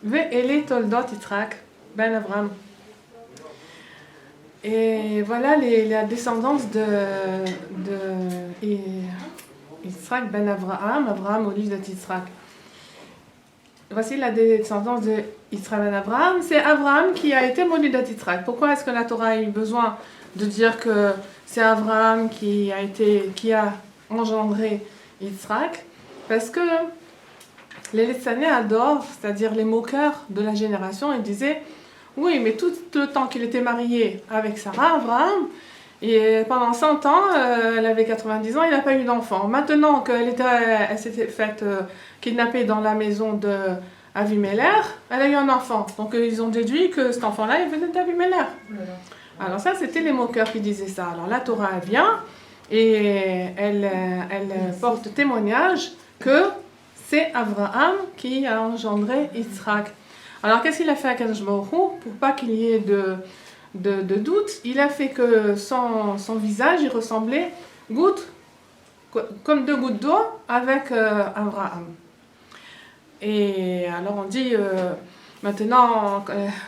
Ve'ele toldot Yitzhak ben Avram. Et voilà la descendance de Yitzhak ben Avraham, Avraham au livre de Yitzhak. Voici la descendance de Yitzhak ben Avraham. C'est Avraham qui a été Molidat Yitzhak. Pourquoi est-ce que la Torah a eu besoin de dire que c'est Avraham qui a engendré Yitzhak? Parce que les Litzané adorent, c'est-à-dire les moqueurs de la génération, ils disaient oui, mais tout le temps qu'il était marié avec Sarah, Avraham, et pendant 100 ans, elle avait 90 ans, il n'a pas eu d'enfant. Maintenant elle s'était faite kidnapper dans la maison de Avimelech, elle a eu un enfant. Donc ils ont déduit que cet enfant-là, il venait d'Avimelech. Alors ça, c'était les moqueurs qui disaient ça. Alors la Torah vient et elle porte témoignage que c'est Avraham qui a engendré Yitzhak. Alors qu'est-ce qu'il a fait à Kadosh Baruch Hu pour pas qu'il y ait de doute? Il a fait que son visage, il ressemblait comme deux gouttes d'eau avec Avraham. Et alors on dit, maintenant,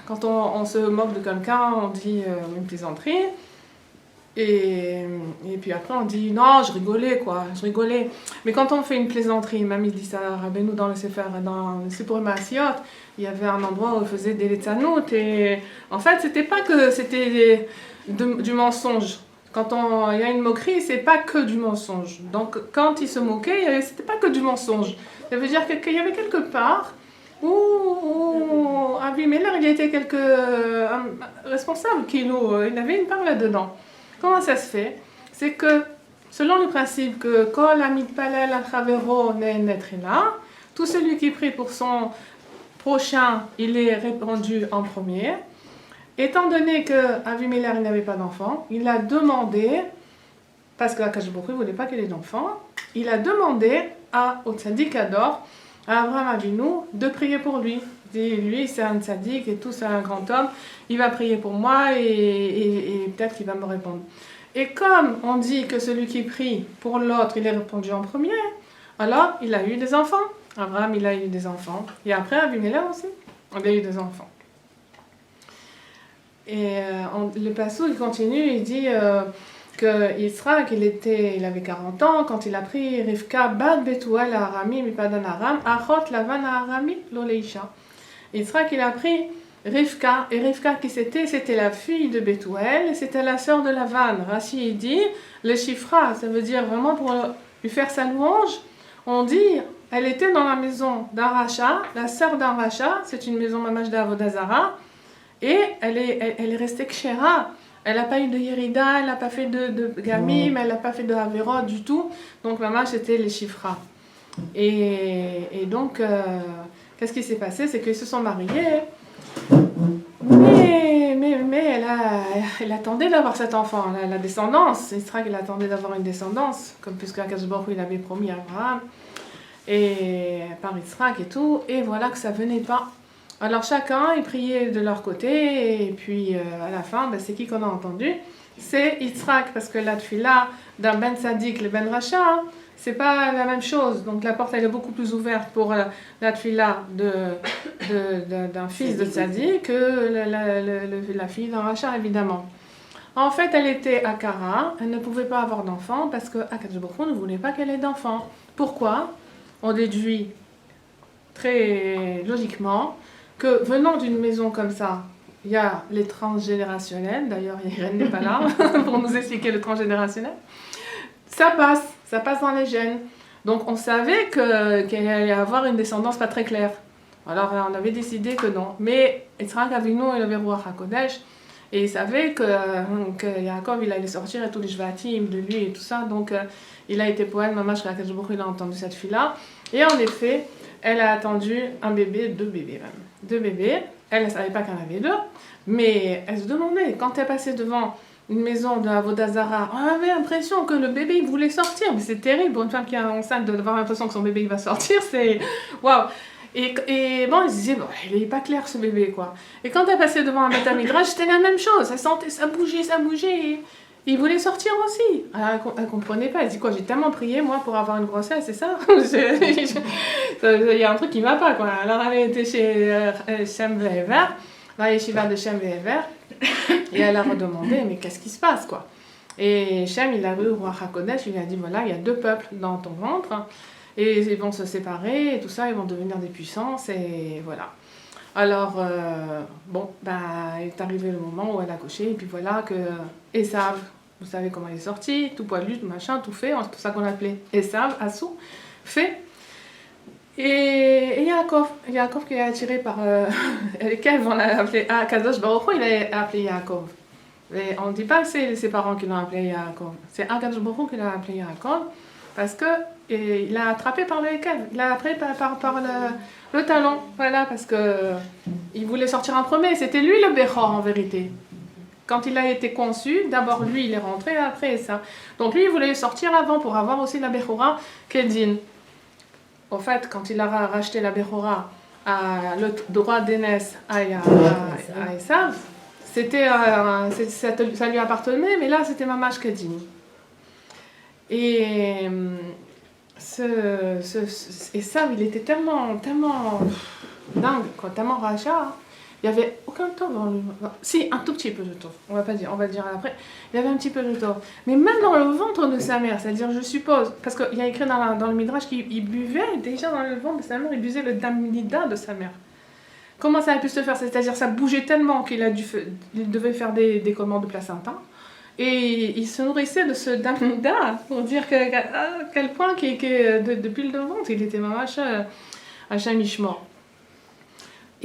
quand on se moque de quelqu'un, on dit une plaisanterie. Et puis après on dit non, je rigolais. Mais quand on fait une plaisanterie, même il dit ça, Rabbeinu dans le Sefer, dans le Sipur Maasiot, il y avait un endroit où il faisait des letzanout, et en fait c'était pas que c'était du mensonge. Quand il y a une moquerie, c'est pas que du mensonge. Donc quand il se moquait, c'était pas que du mensonge. Ça veut dire qu'il y avait quelque part où Abimelech, il était responsable, il avait une part là-dedans. Comment ça se fait? C'est que, selon le principe que Kol Amitpalel Achavero Ne'netrina, tout celui qui prie pour son prochain, il est répandu en premier. Étant donné que Avimelech n'avait pas d'enfant, il a demandé, parce que Akash Baruch Hu ne voulait pas qu'il ait d'enfant, il a demandé au tzaddik Ador, à Abraham Avinu, de prier pour lui. Il dit, lui, c'est un tzaddik et tout, c'est un grand homme, il va prier pour moi et peut-être qu'il va me répondre. Et comme on dit que celui qui prie pour l'autre, il est répondu en premier, alors il a eu des enfants. Abraham, il a eu des enfants. Et après, Abimelech aussi, il a eu des enfants. Et le passage, il continue, il dit que Yitzhak, il avait 40 ans quand il a pris Rivka, Bat Betuel à Arami, Mipadan Aram, Achot Lavan à Arami, Loleisha. Yitzhak, il a pris Rivka, et Rivka qui c'était la fille de Betuel, c'était la sœur de Lavan. Rashi il dit, le Shifra, ça veut dire vraiment pour lui faire sa louange, on dit, elle était dans la maison d'un Racha, la sœur d'un Racha, c'est une maison mamash d'Avodazara, et elle est restée kshera. Elle n'a pas eu de Yerida, elle n'a pas fait de Gamim, elle n'a pas fait de Haverot du tout. Donc maman, c'était les Shifra. Et donc, qu'est-ce qui s'est passé? C'est qu'ils se sont mariés. Mais elle attendait d'avoir cet enfant, la descendance. Yitzhak, il attendait d'avoir une descendance, comme puisque Akash Baruch Hu, il avait promis à Abraham, et par Yitzhak et tout. Et voilà que ça venait pas. Alors chacun, ils priaient de leur côté, et puis à la fin, c'est qui qu'on a entendu? C'est Yitzhak, parce que la tfila d'un Ben Sadik, le Ben Racha, c'est pas la même chose. Donc la porte, elle est beaucoup plus ouverte pour la tfila d'un fils de Sadik que la fille d'un Racha, évidemment. En fait, elle était Akara, elle ne pouvait pas avoir d'enfant, parce que Akadosh Baruch Hu ne voulait pas qu'elle ait d'enfant. Pourquoi? On déduit très logiquement que venant d'une maison comme ça, il y a les transgénérationnels, d'ailleurs Irène n'est pas là pour nous expliquer le transgénérationnel, ça passe dans les gènes. Donc on savait qu'il allait y avoir une descendance pas très claire. Alors on avait décidé que non. Mais Yitzhak Avinu, il avait Ruach HaKodesh, et il savait que Yaakov, il allait sortir et tous les Shvatim de lui et tout ça. Donc il a été poète, Mamash Akadosh Baruch Hu, il a entendu cette fille-là. Et en effet, elle a attendu un bébé, deux bébés même. Deux bébés, elle ne savait pas qu'elle en avait deux, mais elle se demandait, quand elle passait devant une maison de Avodazara, on avait l'impression que le bébé il voulait sortir, mais c'est terrible pour une femme qui est enceinte d'avoir l'impression que son bébé il va sortir, c'est waouh. Et bon, elle se disait, bon, il n'est pas clair ce bébé, quoi. Et quand elle passait devant un Beth Midrash, c'était la même chose, elle sentait, ça bougeait, Il voulait sortir aussi. Alors, elle comprenait pas. Elle dit quoi, j'ai tellement prié, moi, pour avoir une grossesse, c'est ça? Il y a un truc qui va pas, quoi. Alors, elle était chez Shem Ve'ever, dans les yeshiva de Shem Ve'ever, et elle a redemandé, mais qu'est-ce qui se passe, quoi? Et Shem, il a vu au roi Hakodesh, il lui a dit, voilà, il y a 2 peuples dans ton ventre, et ils vont se séparer, et tout ça, ils vont devenir des puissances, et voilà. Alors, bon, il est arrivé le moment où elle a accouché, et puis voilà que Esav, vous savez comment il est sorti, tout poilu, tout machin, tout fait, c'est pour ça qu'on l'appelait Esav, Assou, fait. Et Yaakov qui est attiré par Kev, on l'a appelé Kadosh Baruch Hu, il a appelé Yaakov. Et on ne dit pas que c'est ses parents qui l'ont appelé Yaakov, c'est Kadosh Baruch Hu qui l'a appelé Yaakov, parce que il l'a attrapé par le Kev, il l'a attrapé par le talon, voilà, parce que il voulait sortir en premier, c'était lui le Bechor en vérité. Quand il a été conçu, d'abord lui il est rentré, après ça. Donc lui il voulait sortir avant pour avoir aussi la Bechora Kedin. En fait, quand il a racheté la Bechora, le droit d'aînesse à Esav, ça lui appartenait, mais là c'était Mamash Kedin. Et Esav, il était tellement dingue, quoi, tellement rachat. Hein. Il n'y avait aucun tort dans lui. Si, un tout petit peu de tort. On va le dire après. Il y avait un petit peu de tort. Mais même dans le ventre de sa mère, c'est-à-dire, je suppose, parce qu'il y a écrit dans le Midrash qu'il buvait déjà dans le ventre de sa mère, il buvait le damnida de sa mère. Comment ça a pu se faire? C'est-à-dire, ça bougeait tellement qu'il devait faire des commandes de placenta. Et il se nourrissait de ce damnida pour dire à quel point depuis le ventre, il était mamash à Mishmor.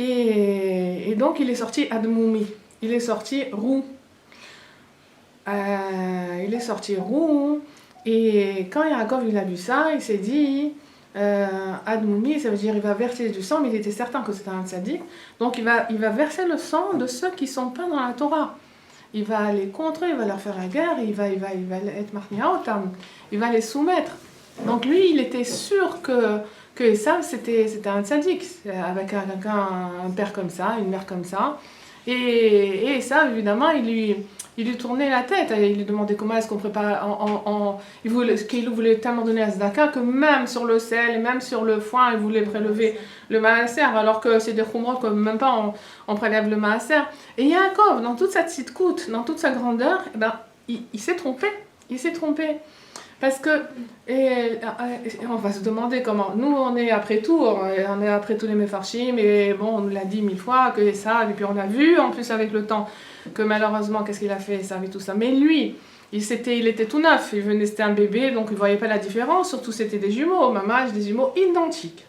Et donc il est sorti Admoumi, il est sorti roux. Et quand Yaakov il a vu ça, il s'est dit Admoumi, ça veut dire il va verser du sang, mais il était certain que c'était un tzaddik. Donc il va verser le sang de ceux qui ne sont pas dans la Torah. Il va les contrer, il va leur faire la guerre, il va être marniaotam, il va les soumettre. Donc lui, il était sûr que Esav, c'était un tzaddik, avec un père comme ça, une mère comme ça. Et Esav, évidemment, il lui tournait la tête, il lui demandait comment est-ce qu'on prépare, qu'il voulait tellement donner à Zdaka que même sur le sel, et même sur le foin, il voulait prélever le maaser, alors que c'est des khumrot que même pas on prélève le maaser. Et Yaakov, dans toute sa petite coûte, dans toute sa grandeur, il s'est trompé, Parce que, on va se demander comment, nous on est après tout les Mefarshim, et bon, on nous l'a dit 1000 fois, que ça, et puis on a vu, en plus avec le temps, que malheureusement, qu'est-ce qu'il a fait, ça avait tout ça. Mais lui, il était tout neuf, c'était un bébé, donc il ne voyait pas la différence, surtout c'était des jumeaux, mamage, des jumeaux identiques.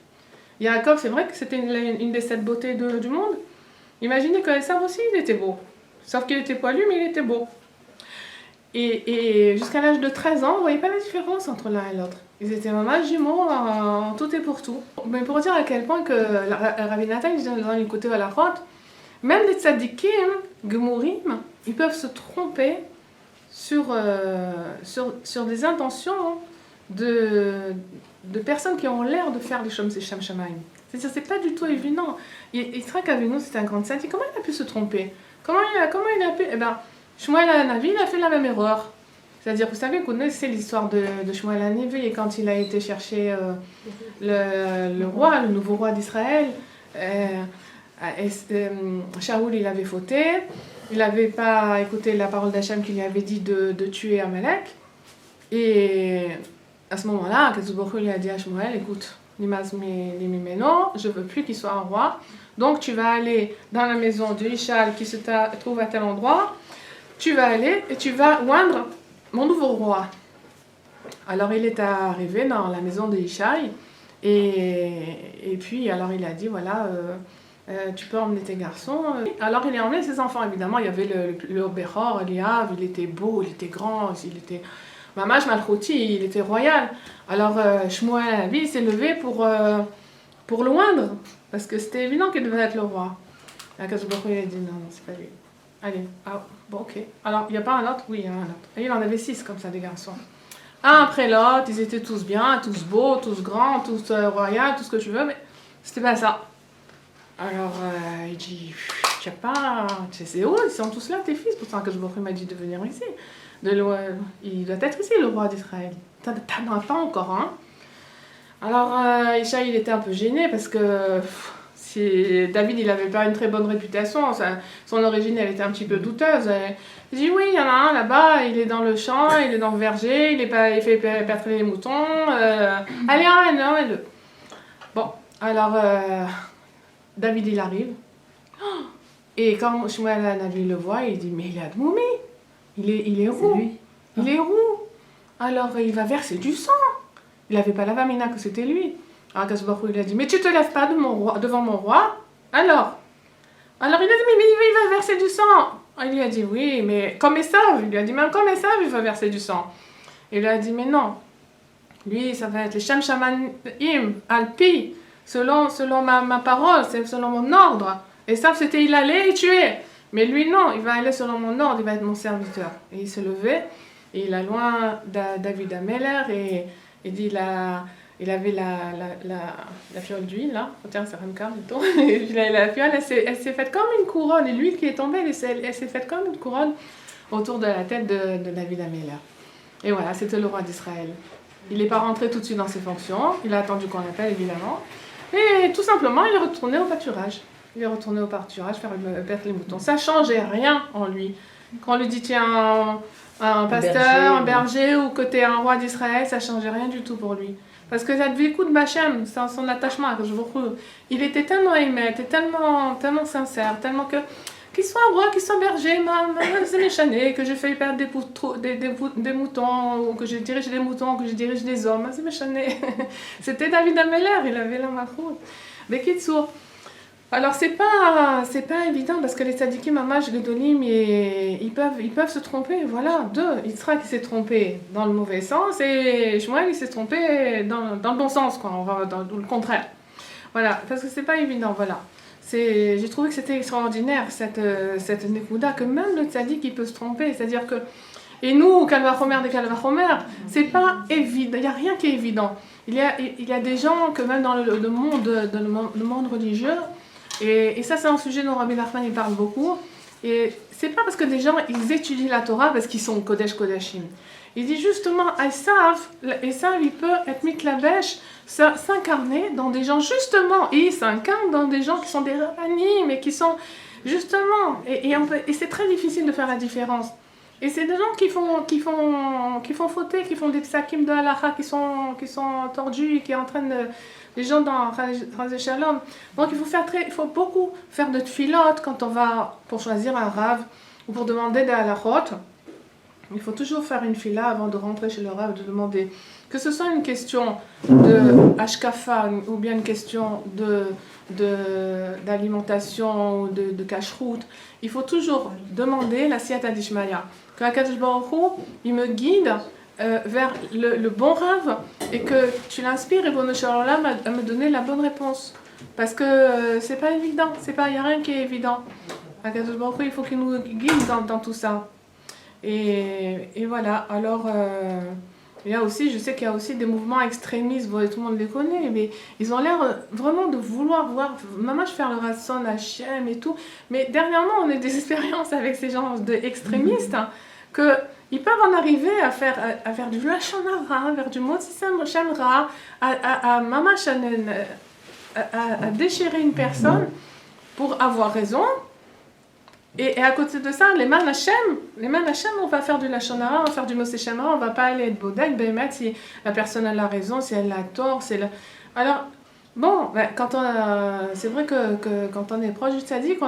Yaakov, c'est vrai que c'était une des 7 beautés du monde. Imaginez que Esav aussi, il était beau. Sauf qu'il était poilu, mais il était beau. Et jusqu'à l'âge de 13 ans, on ne voyait pas la différence entre l'un et l'autre. Ils étaient mamans jumeaux en tout et pour tout. Mais pour dire à quel point que Rabbi Nathan, dans les côtés à la route, même les tzadikim, gemurim, ils peuvent se tromper sur des intentions de personnes qui ont l'air de faire les choses, c'est Shem Shamaim. C'est-à-dire, c'est pas du tout évident. Yitzhak Avinu, c'était un grand tzaddik. Comment il a pu se tromper? Comment il a pu... Shmuel HaNavi, il a fait la même erreur. C'est-à-dire, vous savez, vous connaissez l'histoire de Shmuel HaNavi, et quand il a été chercher le roi, le nouveau roi d'Israël, Shaoul, il avait fauté, il n'avait pas écouté la parole d'Hachem qui lui avait dit de tuer Amalek. Et à ce moment-là, Akadosh Baruch Hu lui a dit à Shmuel, écoute, Nimaz Mimeno, je ne veux plus qu'il soit un roi, donc tu vas aller dans la maison de Ishal qui se trouve à tel endroit, tu vas aller et tu vas oindre mon nouveau roi. Alors il est arrivé dans la maison de Ishai et puis alors il a dit voilà, tu peux emmener tes garçons. Alors il a emmené ses enfants, évidemment. Il y avait le Bechor, Eliav, il était beau, il était grand, il était Mamash Malchouti, il était royal. Alors Shmuel lui s'est levé pour le oindre parce que c'était évident qu'il devait être le roi. Et Akadosh Baruch Hu, il a dit non, c'est pas lui. Allez, bon, ok. Alors, il n'y a pas un autre? Oui, il y a un autre. Et il en avait 6 comme ça, des garçons. Un après l'autre, ils étaient tous bien, tous beaux, tous grands, tous royaux, tout ce que tu veux, mais c'était pas ça. Alors, il dit, tu sais pas, c'est où? Ils sont tous là, tes fils. Pourtant, que je m'a dit de venir ici. il doit être ici, le roi d'Israël. T'en as pas encore, hein? Alors, Ishaï, il était un peu gêné parce que David, il n'avait pas une très bonne réputation. Son origine, elle était un petit peu douteuse. Il dit, oui, il y en a un là-bas, il est dans le champ, il est dans le verger, il fait perdre les moutons. Allez, emmène-le. Bon, alors, David, il arrive. Et quand Shmuel Navi le voit, il dit, mais il est Admoumi. Il est roux. Il est roux. Alors, il va verser du sang. Il n'avait pas la vamina que c'était lui. Alors Akadosh Baruch Hu, il a dit, mais tu te lèves pas devant mon roi. Alors il a dit, mais il va verser du sang. Il lui a dit, oui, mais comme Esav. Il lui a dit, même comme Esav, il va verser du sang. Il lui a dit, mais non. Lui, ça va être les Shem Shamanim Alpi, selon ma parole, c'est selon mon ordre. Esav, c'était il allait et tuer. Mais lui, non, il va aller selon mon ordre, il va être mon serviteur. Et il se levait, et il a loin David Ameller, et il dit, il avait la fiole d'huile, là. Oh, tiens, c'est Remka, plutôt. La fiole, elle s'est faite comme une couronne. Et l'huile qui est tombée, elle s'est faite comme une couronne autour de la tête de David Ameller. Et voilà, c'était le roi d'Israël. Il n'est pas rentré tout de suite dans ses fonctions. Il a attendu qu'on l'appelle, évidemment. Et tout simplement, il est retourné au pâturage. Il est retourné au pâturage faire perdre les moutons. Ça ne changeait rien en lui. Quand on lui dit, tiens, un pasteur, un berger, ou que tu es un roi d'Israël, ça ne changeait rien du tout pour lui. Parce que Zadvikut Bachem, son attachement à Kajvouchou, il était tellement aimé, tellement sincère, tellement que qu'il soit roi, qu'il soit berger, c'est méchané, que je fais perdre des moutons, ou que je dirige des moutons, que je dirige des hommes, c'est méchané. C'était David Ameller, il avait la maroute. Bekitsour. Alors c'est pas évident parce que les tzadikim Mamash Gedolim, ils peuvent se tromper, voilà. Yitzhak s'est trompé dans le mauvais sens et Shmuel il s'est trompé dans le bon sens, quoi, on va dans le contraire. Voilà, parce que c'est pas évident, voilà. J'ai trouvé que c'était extraordinaire cette nekuda, que même le tzadik il peut se tromper, c'est-à-dire que, et nous, Kalvachomer de Kalvachomer, c'est pas évident, il n'y a rien qui est évident. Il y a des gens que même dans le monde religieux, et ça, c'est un sujet dont Rabbi Nachman il parle beaucoup. Et c'est pas parce que des gens ils étudient la Torah parce qu'ils sont Kodesh Kodashim. Il dit justement, Esav, il peut être mitlabesh, s'incarner dans des gens justement, et il s'incarne dans des gens qui sont des rabbanim et qui sont justement, et c'est très difficile de faire la différence. Et c'est des gens qui font fauter, qui font des psakim de halacha, qui sont tordus, qui entraînent les gens dans Chaz Shalom. Donc il faut beaucoup faire de tfilot quand on va pour choisir un rav ou pour demander des halachot. Il faut toujours faire une fila avant de rentrer chez le rav, de demander. Que ce soit une question de hashkafa ou bien une question d'alimentation ou de kashrut, il faut toujours demander la siyata d'Ishmaïa. Que HaKadosh Baruch Hu, il me guide vers le bon rêve et que tu l'inspires et Bono Shalom à me donner la bonne réponse. Parce que c'est pas évident, il n'y a rien qui est évident. HaKadosh Baruch Hu, il faut qu'il nous guide dans tout ça. Et voilà, alors il y a aussi, je sais qu'il y a aussi des mouvements extrémistes, tout le monde les connaît, mais ils ont l'air vraiment de vouloir voir, maman je faire le Rasson, Hachem et tout, mais dernièrement on a des expériences avec ces gens extrémistes, qu'ils peuvent en arriver à faire du Lashon Hara, vers du Motsisem Shemra, à déchirer une personne pour avoir raison. Et à côté de ça, les man Hashem, on va faire du Lashon Hara, on va faire du Moshe Shemra, on va pas aller être bodek, bémet, si la personne a la raison, si elle a tort, Alors, bon, c'est vrai que quand on est proche du tzaddik,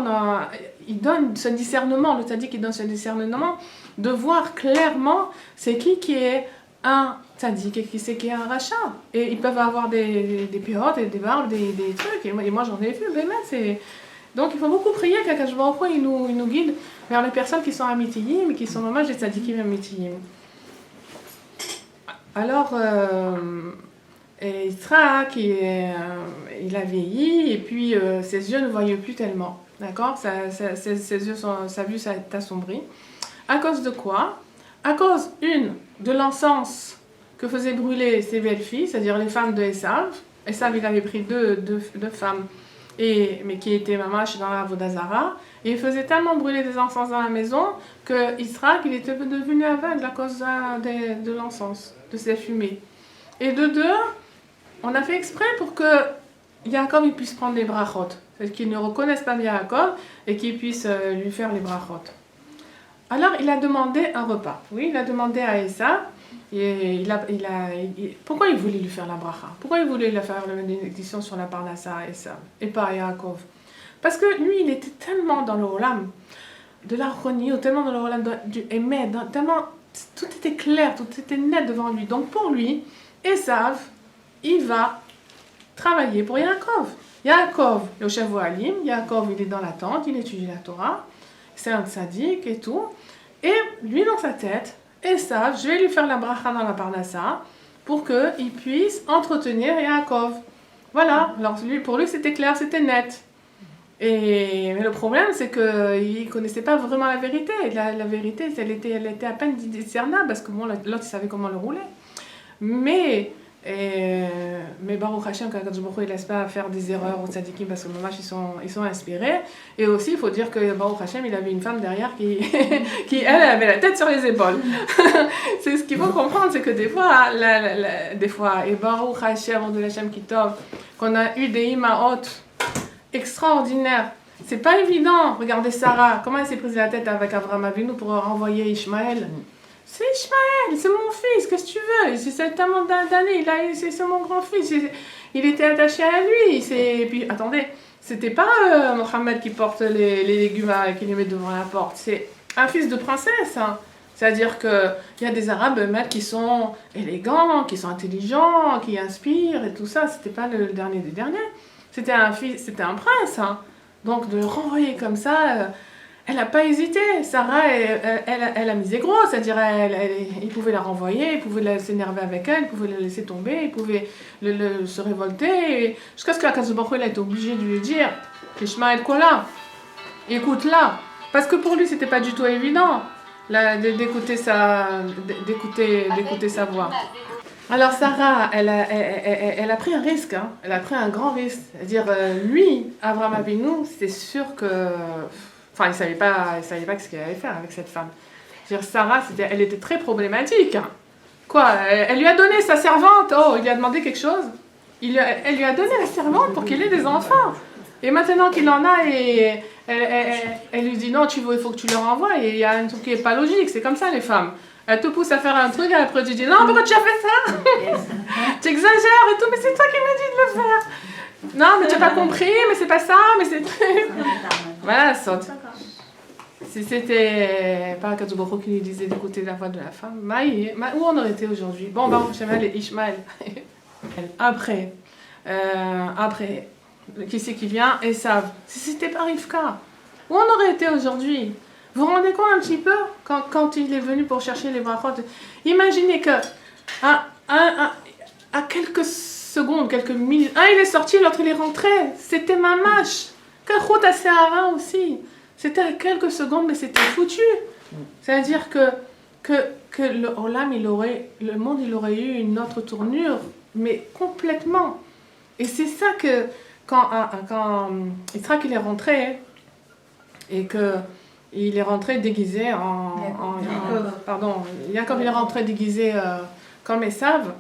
il donne ce discernement, le tzaddik il donne ce discernement de voir clairement c'est qui est un tzaddik et qui est un rachat. Et ils peuvent avoir des périodes, des barbes, des trucs, et moi j'en ai vu, bémet, Donc il faut beaucoup prier qu'Akadosh Baruch Hu il nous guide vers les personnes qui sont amitiyim et qui sont vraiment des tzadikim amitiyim. Alors, Yitzhak, il a vieilli et puis ses yeux ne voyaient plus tellement. D'accord, ses yeux, sa vue s'est assombrie. À cause de quoi? À cause, de l'encens que faisaient brûler ses belles-filles, c'est-à-dire les femmes de Esav. Esav, il avait pris deux femmes mais qui était mamash dans la Vodazara. Et il faisait tellement brûler des encens dans la maison que Israël, il était devenu aveugle à cause de l'encens, de ces fumées. Et de deux, on a fait exprès pour que Yaakov il puisse prendre les brachot, c'est-à-dire qu'il ne reconnaisse pas Yaakov et qu'il puisse lui faire les brachot. Alors il a demandé un repas. Oui, il a demandé à Esa. Et pourquoi il voulait lui faire la bracha? Pourquoi il voulait lui faire la bénédiction sur la parnassa à Esa et pas à Yaakov? Parce que lui, il était tellement dans le olam de l'harmonie, tellement dans le olam du émet, tellement tout était clair, tout était net devant lui. Donc pour lui, Esav, il va travailler pour Yaakov. Yaakov, le chef Alim, Yaakov, il est dans la tente, il étudie la Torah, c'est un tzaddik et tout. Et lui, dans sa tête, Esav, je vais lui faire la bracha dans la parnassa pour qu'il puisse entretenir Yaakov. Voilà, alors pour lui, c'était clair, c'était net. Mais le problème, c'est qu'il ne connaissait pas vraiment la vérité. La vérité, elle était à peine discernable, parce que bon, l'autre, il savait comment le rouler. Mais Baruch Hashem, quand il ne laisse pas faire des erreurs aux tzadikim, parce que mamash, ils sont inspirés. Et aussi, il faut dire que Baruch Hashem, il avait une femme derrière qui elle, avait la tête sur les épaules. C'est ce qu'il faut comprendre, c'est que des fois, et Baruch Hashem, de Hashem Kitov, qu'on a eu des imaot extraordinaire. C'est pas évident. Regardez Sarah, comment elle s'est prise la tête avec Avraham Avinu pour renvoyer Ishmaël. C'est Ishmaël, c'est mon fils, qu'est-ce que tu veux? C'est tellement d'années, c'est mon grand-fils. Il était attaché à lui. Et puis, attendez, c'était pas Mohammed qui porte les légumes et qui les met devant la porte. C'est un fils de princesse. Hein. C'est-à-dire qu'il y a des Arabes qui sont élégants, qui sont intelligents, qui inspirent et tout ça. C'était pas le dernier des derniers. C'était un prince, hein. Donc de le renvoyer comme ça, elle n'a pas hésité. Sarah, elle a misé gros, c'est-à-dire il pouvait la renvoyer, il pouvait s'énerver avec elle, il pouvait la laisser tomber, il pouvait se révolter, jusqu'à ce que Akadosh Baruch Hu a été obligé de lui dire Ishmael Kola, écoute-la, parce que pour lui c'était pas du tout évident d'écouter sa voix. Alors Sarah, elle a pris un risque, hein. Elle a pris un grand risque. C'est-à-dire, lui, Avraham Avinu, c'est sûr que... Enfin, il savait pas ce qu'il allait faire avec cette femme. C'est-à-dire, Sarah, elle était très problématique. Hein. Quoi, elle lui a donné sa servante. Oh, il lui a demandé quelque chose. Elle lui a donné la servante pour qu'il ait des enfants. Et maintenant qu'il en a, elle lui dit non, il faut que tu le renvoies. Et il y a un truc qui n'est pas logique. C'est comme ça, les femmes. Elle te pousse à faire un truc et après tu dis non, pourquoi tu as fait ça? Tu exagères et tout, mais c'est toi qui m'as dit de le faire. Non, mais tu n'as pas compris, mais c'est pas ça, mais c'est... Voilà, saute. Si c'était pas Akadosh Baruch Hu qui lui disait d'écouter la voix de la femme, où on aurait été aujourd'hui? Bon, Baruch Hashem et Ishmael. Après, qui c'est qui vient? Esav. Si c'était pas Rivka, où on aurait été aujourd'hui? Vous vous rendez compte un petit peu quand il est venu pour chercher les brachot? Imaginez que à quelques secondes, quelques minutes, il est sorti, l'autre il est rentré. C'était mamash. Kachot à Sehara aussi. C'était à quelques secondes, mais c'était foutu. C'est-à-dire que le olam, le monde, il aurait eu une autre tournure, mais complètement. Et c'est ça que quand Yitzhak il est rentré et que il est rentré déguisé Yaakov il est rentré déguisé comme Esav,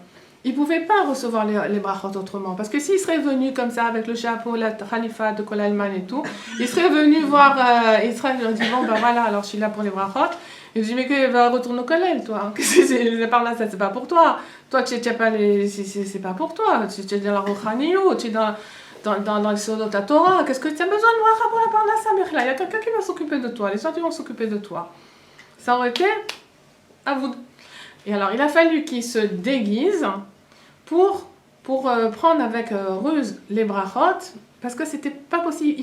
il ne pouvait pas recevoir les brachot autrement. Parce que s'il serait venu comme ça, avec le chapeau, la khalifa de Kol Alman et tout, il serait venu voir Israël, il aurait dit bon ben voilà, alors je suis là pour les brachot. Il dit mais que va retourner au Kolel, toi. C'est par là, ça c'est pas pour toi. Toi tu n'as pas c'est pas pour toi. Tu es dans la Rochaniou, tu es dans le sceau de ta Torah, qu'est-ce que tu as besoin de bracha pour la parnassa, Michla? Il y a quelqu'un qui va s'occuper de toi, les autres ils vont s'occuper de toi. Ça aurait été à vous. Et alors il a fallu qu'il se déguise pour prendre avec ruse les brachot, parce que c'était pas possible.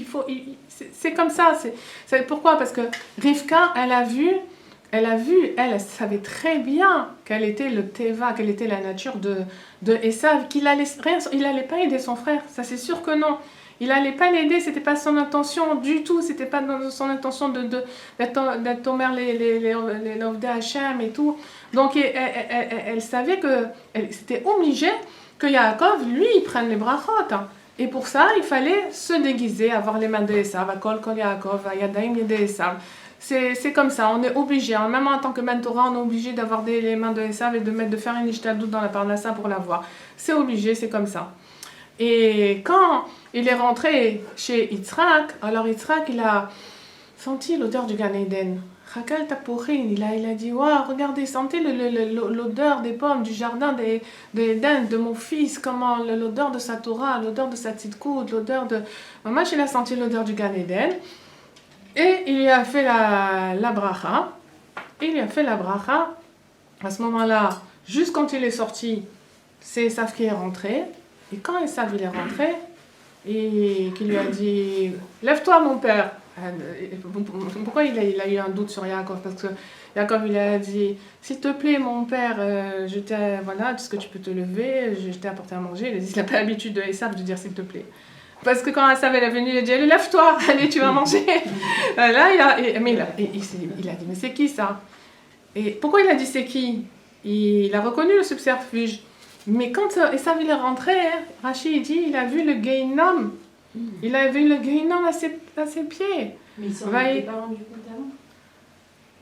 C'est comme ça. C'est pourquoi? Parce que Rivka, elle savait très bien quel était le teva, quelle était la nature de Esav, il allait pas aider son frère, ça c'est sûr que non. Il allait pas l'aider, c'était pas son intention du tout, c'était pas dans son intention d'être Omer les Ovdei Hashem et tout. Donc elle savait que c'était obligé que Yaakov, lui, il prenne les brachot. Hein. Et pour ça, il fallait se déguiser, avoir les mains de Esav, Akol Kol Yaakov, Yadaim Yedei Esav. C'est comme ça, on est obligé, même en tant que Ben Torah, on est obligé d'avoir les mains de Esav et de faire une ishtadlout dans la parnassa pour l'avoir. C'est obligé, c'est comme ça. Et quand il est rentré chez Yitzhak, alors Yitzhak, il a senti l'odeur du Gan Eden. Chakal Taporin, il a dit, waouh, regardez, sentez l'odeur des pommes, du jardin d'Eden, de mon fils, comment l'odeur de sa Torah, l'odeur de sa tzidkout, l'odeur de... Maman, il a senti l'odeur du Gan Eden. Et il lui a fait la bracha. Il lui a fait la bracha. À ce moment-là, juste quand il est sorti, c'est Esav qui est rentré. Et quand Esav il est rentré, et qu'il lui a dit « Lève-toi mon père !» Pourquoi il a eu un doute sur Yaakov? Parce que Yaakov il a dit « S'il te plaît mon père, voilà, est-ce que tu peux te lever? Je t'ai apporté à manger. » Il n'a pas l'habitude de Esav de dire « S'il te plaît ». Parce que quand Esav est venu, il a dit « Allez, lève-toi, allez, tu vas manger. » Là, il a dit « Mais c'est qui ça ?» Et pourquoi il a dit « C'est qui ?» Il a reconnu le subterfuge. Mais quand Esav il est rentré, Rashi dit il a vu le Gehinnom. Il a vu le Gehinnom à ses pieds. Mais il s'en était pas rendu compte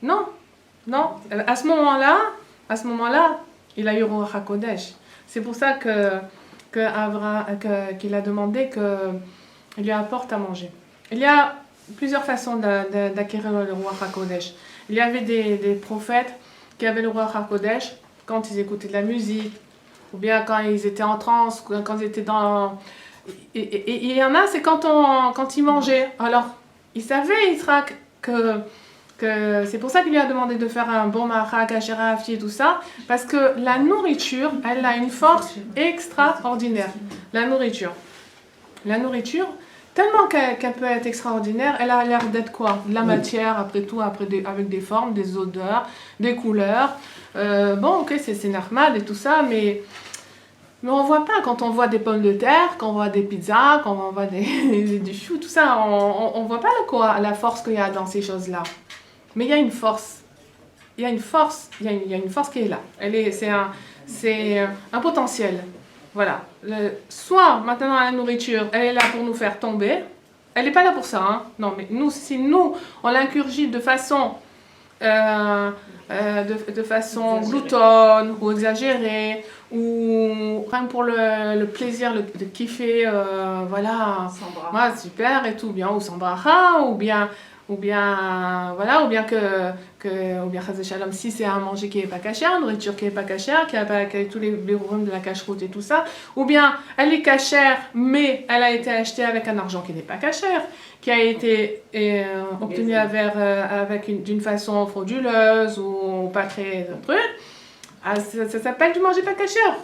avant? Non. À ce moment-là, il a eu Ruach HaKodesh. C'est pour ça qu'il a demandé qu'il lui apporte à manger. Il y a plusieurs façons d'acquérir le Ruach HaKodesh. Il y avait des prophètes qui avaient le Ruach HaKodesh quand ils écoutaient de la musique, ou bien quand ils étaient en transe, quand ils étaient dans... Et il y en a, c'est quand ils mangeaient. Alors, il savait, Yitzhak, que c'est pour ça qu'il lui a demandé de faire un bon marak, hachera, afi et tout ça, parce que la nourriture, elle a une force extraordinaire. La nourriture, tellement qu'elle peut être extraordinaire, elle a l'air d'être quoi? De la matière, après tout, avec des formes, des odeurs, des couleurs. Bon, ok, c'est normal et tout ça, mais on voit pas. Quand on voit des pommes de terre, quand on voit des pizzas, quand on voit du chou, tout ça, on voit pas la force qu'il y a dans ces choses-là. Mais il y a une force. Il y a une force qui est là. C'est un potentiel. Voilà. Soit, maintenant, la nourriture, elle est là pour nous faire tomber. Elle n'est pas là pour ça, hein. Non, mais si nous, on l'incurgite de façon gloutonne ou exagérée, ou rien pour le plaisir de kiffer, voilà, ouais, super et tout, bien, ou sans bracha, ou bien chas shalom, si c'est un manger qui n'est pas cachère, nourriture qui n'est pas cachère, qui a tous les bérourim de la cacheroute et tout ça, ou bien elle est cachère, mais elle a été achetée avec un argent qui n'est pas cachère, qui a été obtenu d'une façon frauduleuse ou pas très truc. Ça s'appelle du manger pas cachère,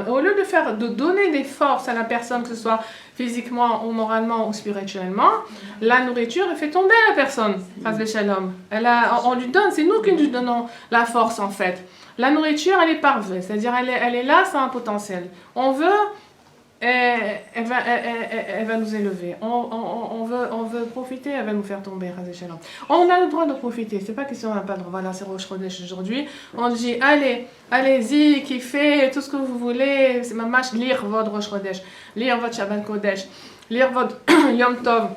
au lieu de donner des forces à la personne, que ce soit physiquement ou moralement ou spirituellement, la nourriture elle fait tomber la personne. On lui donne, c'est nous qui lui donnons la force en fait. La nourriture elle est parfaite, c'est-à-dire elle est là, c'est un potentiel. On veut, elle va nous élever. On veut profiter, elle va nous faire tomber. On a le droit de profiter, c'est pas question, on n'a pas le droit. Voilà, c'est Rosh Chodesh aujourd'hui. On dit, allez-y, kiffez, tout ce que vous voulez. C'est ma mâche, lire votre Rosh Chodesh, lire votre Shabbat Kodesh, lire votre Yom Tov,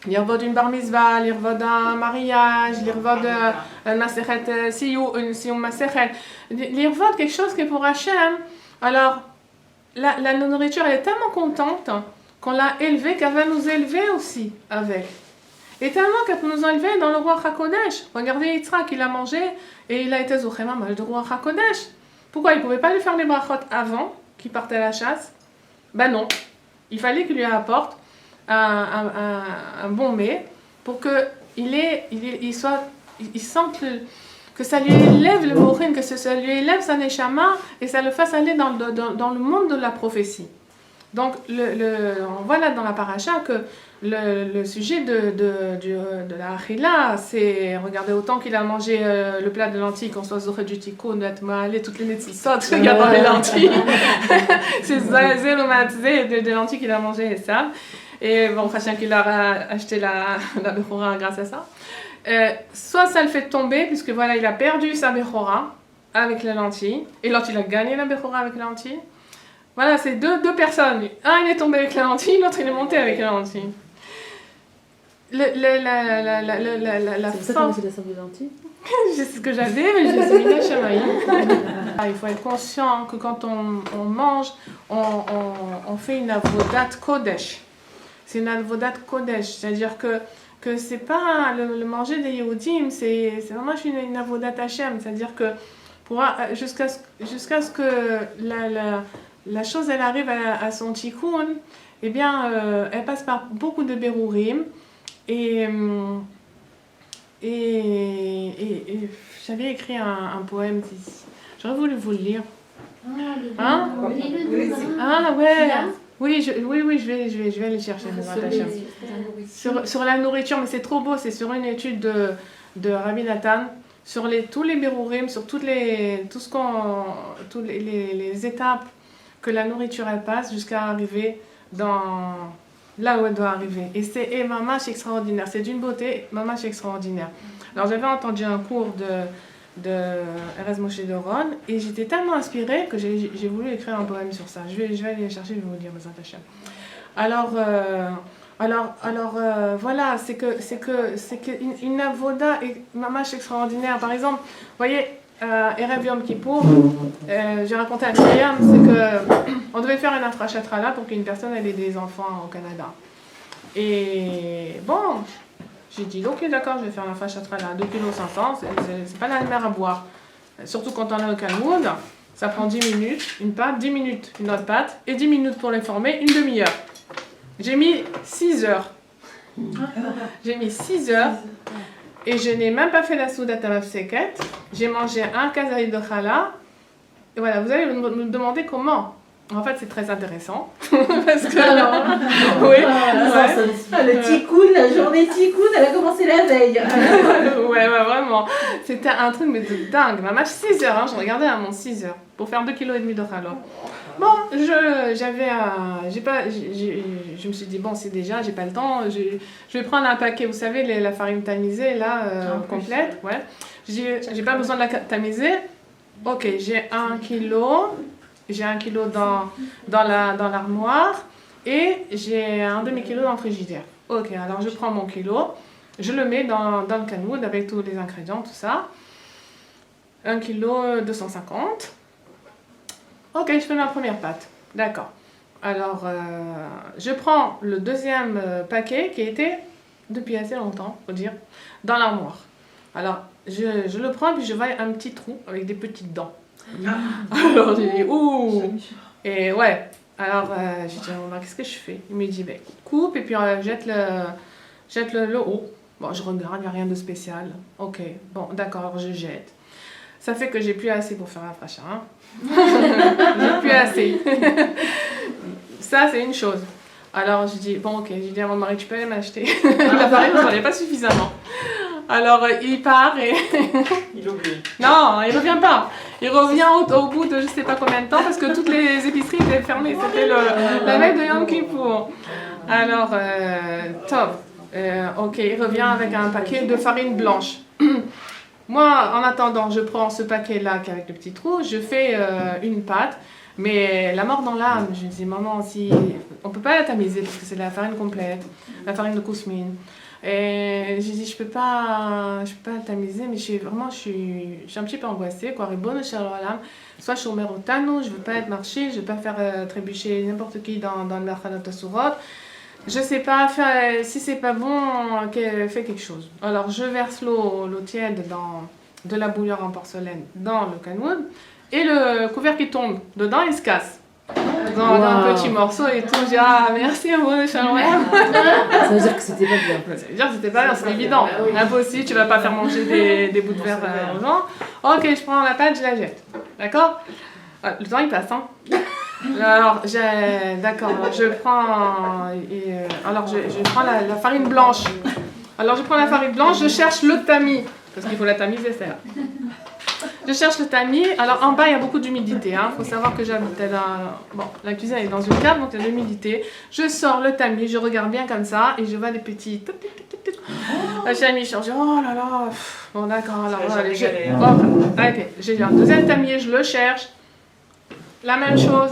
lire votre une bar mitzvah, lire votre un mariage, lire votre un masechet siyum masechet, lire votre quelque chose qui est pour Hachem. Alors, la nourriture, elle est tellement contente qu'on l'a élevée, qu'elle va nous élever aussi avec. Et tellement qu'elle peut nous élever dans le Ruach HaKodesh. Regardez Yitzhak, il a mangé et il a été Zochema mal de Ruach HaKodesh. Pourquoi il ne pouvait pas lui faire les brachot avant qu'il partait à la chasse? Ben non. Il fallait qu'il lui apporte un bon mets pour qu'il sente que ça lui élève le morin, que ça lui élève sa neshama et ça le fasse aller dans le monde de la prophétie. Donc, on voit là dans la paracha que le sujet de la achila, c'est, regardez, autant qu'il a mangé le plat de lentilles, qu'on soit zoré du tikkun, d'atmaalé, toutes les netzissot, regarde dans les lentilles. C'est zélomatzé de lentilles qu'il a mangé et ça. Et bon, Hachem qu'il a acheté la bechora grâce à ça. Soit ça le fait tomber, puisque voilà, il a perdu sa bechora avec les lentilles, et l'autre il a gagné la bechora avec les lentilles. Voilà, c'est deux personnes. Un, il est tombé avec la lentille, l'autre, il est monté avec la lentille. La C'est pour ça qu'on a fait la sorte de lentille. C'est ce que j'avais, mais je les ai mis là chez Maï. Il faut être conscient que quand on mange, on fait une avodat kodesh. C'est une avodat kodesh, c'est-à-dire que c'est pas le manger des Yehudim, c'est vraiment une avodat Hashem, c'est-à-dire que jusqu'à ce que la chose elle arrive à son tikkun, eh bien, elle passe par beaucoup de berurim et j'avais écrit un poème, j'aurais voulu vous le lire. Hein? Ah ouais. Oui, je vais aller chercher. Sur la nourriture, mais c'est trop beau, c'est sur une étude de Rabbi Nathan, sur tous les berurim, sur toutes les étapes que la nourriture elle passe jusqu'à arriver là où elle doit arriver. Et c'est mamash extraordinaire, c'est d'une beauté, mamash extraordinaire. Alors j'avais entendu un cours de Erez Moshe Doron et j'étais tellement inspirée que j'ai voulu écrire un poème sur ça. Je vais aller chercher, je vais vous dire, Bezrat Hashem. Alors voilà, c'est qu'une avoda et mamash extraordinaire. Par exemple, vous voyez, Erev Yom Kippour, j'ai raconté à Myriam, c'est qu'on devait faire une infrachatrala pour qu'une personne ait des enfants au Canada. Et bon, j'ai dit ok d'accord, je vais faire l'infrachatrala, 2,5 kg, c'est pas la mer à boire. Surtout quand on est au Talmud, ça prend 10 minutes, une pâte, 10 minutes, une autre pâte, et 10 minutes pour les former, une demi-heure. J'ai mis 6 heures. J'ai mis 6 heures. Et je n'ai même pas fait la soudat à seket. J'ai mangé un kazaï de challah. Et voilà, vous allez me demander comment. En fait, c'est très intéressant. Parce que... oui. Le tikkun, la journée tikkun, elle a commencé la veille. Ouais, vraiment. C'était un truc mais de dingue. Ma match 6 heures, hein, je regardais à mon 6 heures. Pour faire 2,5 kg de challah. Bon, je me suis dit, bon, c'est déjà, j'ai pas le temps, je vais prendre un paquet, vous savez, la farine tamisée, là, complète, ouais. J'ai pas besoin de la tamiser. Ok, j'ai 1 kilo dans l'armoire et j'ai un demi-kilo dans le frigidaire. Ok, alors je prends mon kilo, je le mets dans le canoud avec tous les ingrédients, tout ça. 1 kilo 250. Ok, je fais ma première pâte. D'accord. Alors, je prends le deuxième paquet qui était, depuis assez longtemps, faut dire, dans l'armoire. Alors, je le prends et puis je vois un petit trou avec des petites dents. Alors, j'ai dit, ouh! Et ouais. Alors, j'ai dit, qu'est-ce que je fais? Il me dit, ben, coupe et puis jette le haut. Bon, je regarde, il n'y a rien de spécial. Ok, bon, d'accord, je jette. Ça fait que j'ai plus assez pour faire un frachin. Hein. J'ai plus assez. Ça, c'est une chose. Alors, je dis, bon, ok, j'ai dit à mon mari, tu peux aller m'acheter la farine, j'en ai pas suffisamment. Alors, il part et... Il oublie. Non, il revient pas. Il revient au bout de je sais pas combien de temps parce que toutes les épiceries étaient fermées. C'était la veille de Yom Kippour. Alors, top. Ok, il revient avec un paquet de farine blanche. Moi, en attendant, je prends ce paquet-là avec le petit trou, je fais une pâte, mais la mort dans l'âme. Je dis, maman, on ne peut pas la tamiser parce que c'est de la farine complète, la farine de kousmine. Et j'ai dit, je peux pas la tamiser, mais je suis un petit peu angoissée, quoi. Soit je suis au Merotano, je ne veux pas être marché, je ne veux pas faire trébucher n'importe qui dans le Merchanot Asurot. Je sais pas, si c'est pas bon, fais quelque chose. Alors je verse l'eau tiède de la bouilloire en porcelaine dans le canoud et le couvercle qui tombe dedans, il se casse. Dans un petit morceau et tout. Je dis, ah merci à vous, Shalom. Ça veut dire que c'était pas bien. Ça veut dire que c'était pas bien, c'est évident. Impossible, tu vas pas faire manger des bouts de verre aux gens. Ok, je prends la pâte, je la jette. D'accord? Le temps il passe, hein. Alors, d'accord, je prends la farine blanche. Alors, je prends la farine blanche, je cherche le tamis, parce qu'il faut la tamiser, c'est là. Je cherche le tamis. Alors, en bas, il y a beaucoup d'humidité. Il faut savoir que j'habitais la cuisine est dans une cave, donc il y a de l'humidité. Je sors le tamis, je regarde bien comme ça, et je vois des petits... J'ai mis, je dis, oh là là, bon d'accord, alors allez, j'ai un deuxième tamis, je le cherche. La même chose.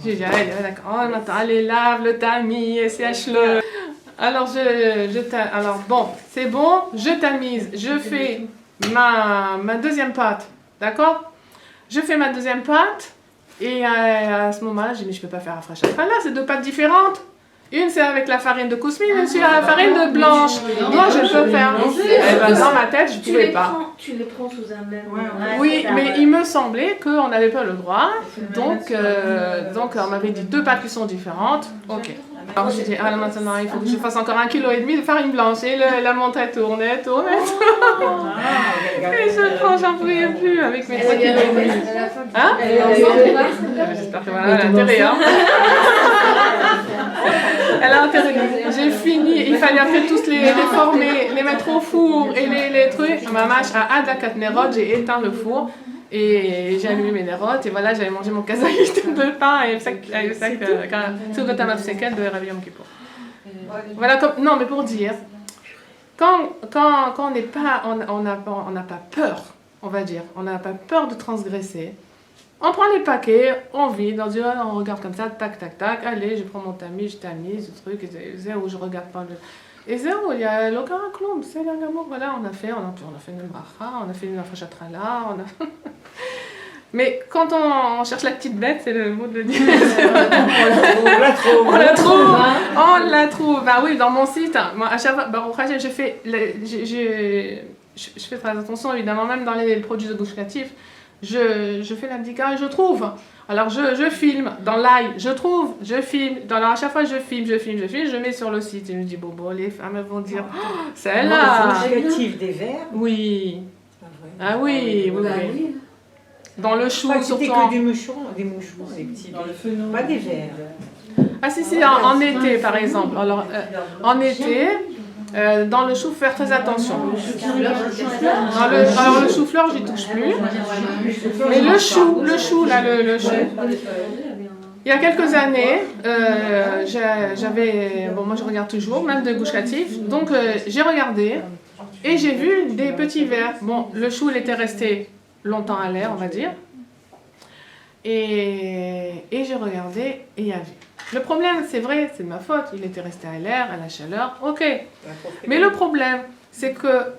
J'ai dit, allez, d'accord, oh, maintenant, allez, lave le tamis et sèche-le. Alors, alors, bon, c'est bon, je tamise, je fais ma deuxième pâte, d'accord? Je fais ma deuxième pâte, et à ce moment-là, j'ai dit, mais je ne peux pas faire un fraîche. Là, c'est deux pâtes différentes. Une, c'est avec la farine de cousmine, une, c'est la farine de blanche. Moi, je peux faire. Eh ben, dans ma tête, je ne pouvais pas. Tu les prends sous un même. Oui, mais il me semblait qu'on n'avait pas le droit. Donc, on m'avait dit deux pâtes qui sont différentes. Ok. Alors j'ai dit, ah maintenant il faut que je fasse encore 1,5 kg de farine blanche. Et la montre tourne. Et j'en pouvais plus avec mes 3,5 kg. Hein? J'espère que voilà, elle a intérêt. Hein? Elle a intérêt. J'ai fini, il fallait après tous les former, les mettre au four et les trucs. Ma mâche a Adakat Nerot, j'ai éteint le four. Et j'ai allumé mes nérotes et voilà, j'avais mangé mon kazaït de pain et c'est le tamat seken de Rabbi Yom Kippour. Voilà, non mais pour dire, quand on n'est pas, on n'a pas peur, on va dire, on n'a pas peur de transgresser. On prend les paquets, on vide, on regarde comme ça, tac, tac, tac, allez, je prends mon tamis, je tamise, ce truc, c'est où je regarde pas le... Et zéro, il y a l'aucun clone, c'est l'amour, voilà, on a fait une bracha, on a fait une afrachatrala, on a... Mais quand on cherche la petite bête, c'est le mot de le dire. On la trouve. Bah oui, dans mon site, moi, à chaque fois, je fais très attention, évidemment, même dans les produits de bouche créative, je fais l'abdika et je trouve. Alors je filme dans l'ail, je trouve, je filme. Alors à chaque fois je filme, je mets sur le site et je me dis bon, les femmes vont dire oh, celle-là. Créative des verres. Oui. Ah oui. Dans le chou surtout. C'était que des mouchons, des petits. Dans le fenouil. Pas des verres. Ah si, en été par exemple. Alors en été. Dans le chou-fleur, très attention. Alors le chou-fleur, j'y touche plus. Mais le chou. Il y a quelques années, j'avais, bon moi je regarde toujours, même de gauche créatif, donc j'ai regardé et j'ai vu des petits vers. Bon, le chou il était resté longtemps à l'air, on va dire. Et j'ai regardé et il y avait. Le problème, c'est vrai, c'est de ma faute, il était resté à l'air, à la chaleur, ok. Mais le problème, c'est que,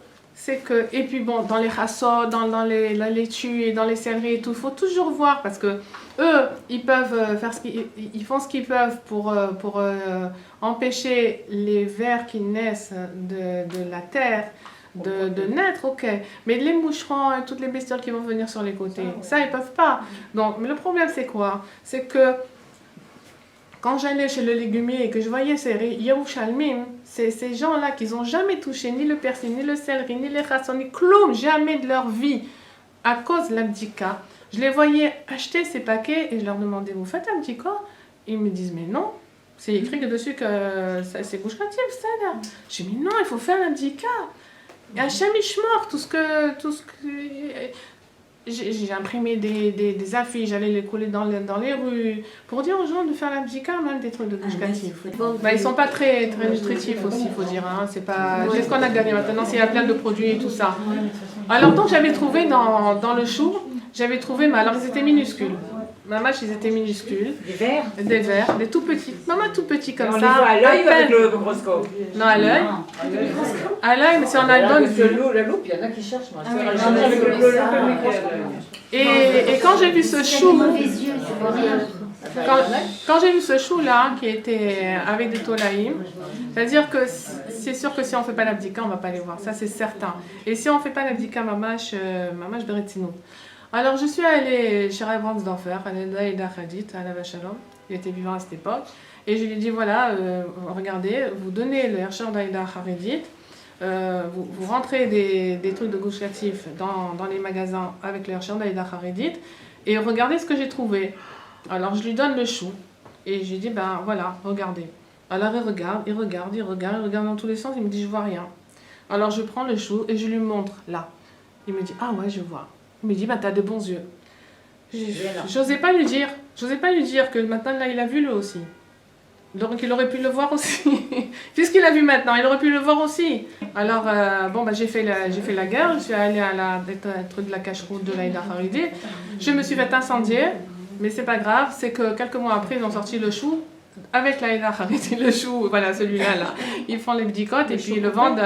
et puis bon, dans les chassons, dans les laitues et dans les céleris et tout, il faut toujours voir, parce que eux, ils peuvent faire ils font ce qu'ils peuvent pour empêcher les vers qui naissent de la terre de naître, ok. Mais les moucherons et toutes les bestioles qui vont venir sur les côtés, ça, ils peuvent pas. Donc, mais le problème, c'est quoi? C'est que quand j'allais chez le légumier et que je voyais ces Yerushalmim, ces gens-là qui n'ont jamais touché ni le persil, ni le céleri, ni les chassons, ni cloum, jamais de leur vie, à cause de l'abdika, je les voyais acheter ces paquets et je leur demandais, vous faites abdika? Ils me disent, mais non, c'est écrit dessus que c'est bouche créative, ça là. Je dis, mais non, il faut faire l'abdika. Et Hachem Ishmor, tout ce que j'ai imprimé des affiches, j'allais les coller dans les rues pour dire aux gens de faire l'abdika, même des trucs de bouche créative. Ils sont pas très nutritifs aussi, il faut dire. Hein. C'est pas... Qu'est-ce qu'on a gagné maintenant? Il y a plein de produits et tout ça. Alors donc j'avais trouvé dans le chou, mais alors ils étaient minuscules. Ma mâche, ils étaient minuscules. Des verres, des tout petits. Maman, tout petits comme ça. On les voit à l'œil ou avec le microscope? Non, à l'œil. À l'œil, mais c'est en album. La loupe, il y en a qui cherchent. Moi. Et quand j'ai vu ce chou, quand j'ai vu ce chou-là, qui était avec des tolaïm, c'est-à-dire que c'est sûr que si on ne fait pas l'abdika, on ne va pas les voir. Ça, c'est certain. Et si on ne fait pas l'abdika, ma mâche beretzino. Alors, je suis allée chez Rav Ransdorfer, à l'Aïda Khadit, à la Vachalom. Il était vivant à cette époque. Et je lui ai dit, voilà, regardez, vous donnez le Hersher d'Aïda Haredit, vous rentrez des trucs de gauche créatif dans les magasins avec le Hersher d'Aïda Haredit, et regardez ce que j'ai trouvé. Alors, je lui donne le chou, et je lui dis, ben voilà, regardez. Alors, il regarde dans tous les sens, il me dit, je vois rien. Alors, je prends le chou et je lui montre, là. Il me dit, ah ouais, je vois. Il me dit, bah, t'as de bons yeux. J'osais pas lui dire que maintenant, là, il a vu lui aussi. Donc, il aurait pu le voir aussi. Puisqu'il a vu maintenant, il aurait pu le voir aussi. Alors, j'ai fait la guerre. Je suis allée à la truc de la cache-route de l'Aïda Haridé. Je me suis fait incendier. Mais c'est pas grave, c'est que quelques mois après, ils ont sorti le chou. Avec la Eda Hariti, le chou, voilà celui-là, là. Ils font les bdicotes et puis ils le vendent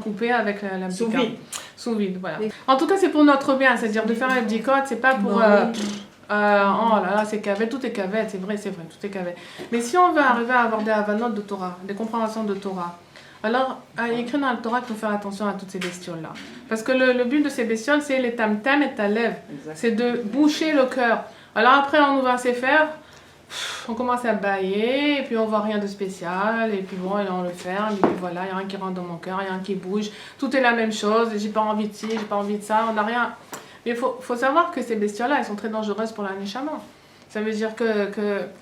coupé avec la Sous bdika. vide. Sous vide, voilà. En tout cas, c'est pour notre bien, c'est-à-dire de faire les bdicotes, c'est pas pour... oh là là, c'est cavette, tout est cavette, c'est vrai, tout est cavette. Mais si on veut arriver à avoir des avanot de Torah, des compréhensions de Torah, alors il y a écrit dans le Torah qu'il faut faire attention à toutes ces bestioles-là. Parce que le but de ces bestioles, c'est les tam-tam et talev. C'est de boucher le cœur. Alors après, on ouvre un sefer, on commence à bailler, et puis on voit rien de spécial, et puis bon, et on le ferme, et puis voilà, il n'y a rien qui rentre dans mon cœur, il n'y a rien qui bouge, tout est la même chose, j'ai pas envie de ci, j'ai pas envie de ça, on n'a rien. Mais il faut savoir que ces bestioles-là, elles sont très dangereuses pour la neshama. Ça veut dire que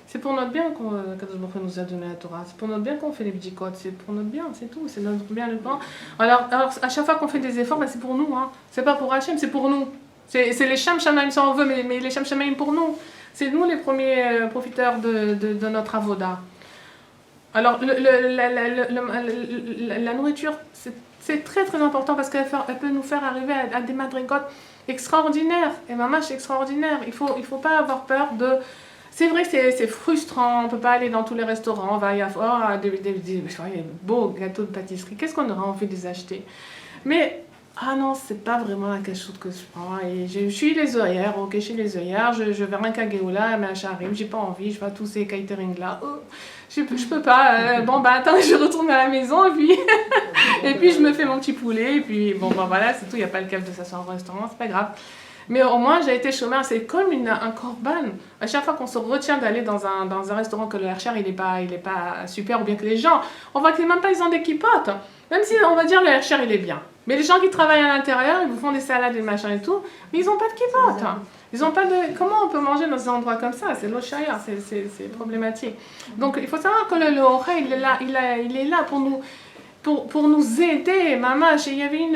c'est pour notre bien qu'Akadosh Baruch Hu nous a donné la Torah, c'est pour notre bien qu'on fait les bdikot, c'est pour notre bien, c'est tout, c'est notre bien le pain. Alors à chaque fois qu'on fait des efforts, c'est pour nous, hein. C'est pas pour Hachem, c'est pour nous. C'est les Shem Shamaim si on veut, mais les Shem Shamaim pour nous. C'est nous les premiers profiteurs de notre avoda. Alors, la nourriture, c'est très très important parce qu'elle peut nous faire arriver à des madrigotes extraordinaires. Et maman, c'est extraordinaire. Il faut pas avoir peur de... C'est vrai que c'est frustrant, on ne peut pas aller dans tous les restaurants, on va y avoir des beaux gâteaux de pâtisserie. Qu'est-ce qu'on aura envie de les acheter? Mais... ah non, c'est pas vraiment la cache-route que je prends. Et je suis les œillères, ok, je suis les œillères, je vais rien qu'à Géoula, mais à Charim, j'ai pas envie, je vois tous ces catering-là. Oh, je peux pas, bon bah attends, je retourne à la maison et puis je me fais mon petit poulet, et puis bon bah voilà, c'est tout, il n'y a pas le caf de s'asseoir au restaurant, c'est pas grave. Mais au moins, j'ai été chômeur, c'est comme un korban. À chaque fois qu'on se retient d'aller dans un restaurant que le hercher, il est pas super, ou bien que les gens, on voit que même pas, ils ont des kippotes. Même si on va dire le hercher, il est bien. Mais les gens qui travaillent à l'intérieur, ils vous font des salades et machin et tout, mais ils n'ont pas de kippote. Ils ont pas de... Comment on peut manger dans un endroit comme ça? C'est l'oshaya, c'est problématique. Donc il faut savoir que le oré, il est là pour nous aider. Mamache, il y avait une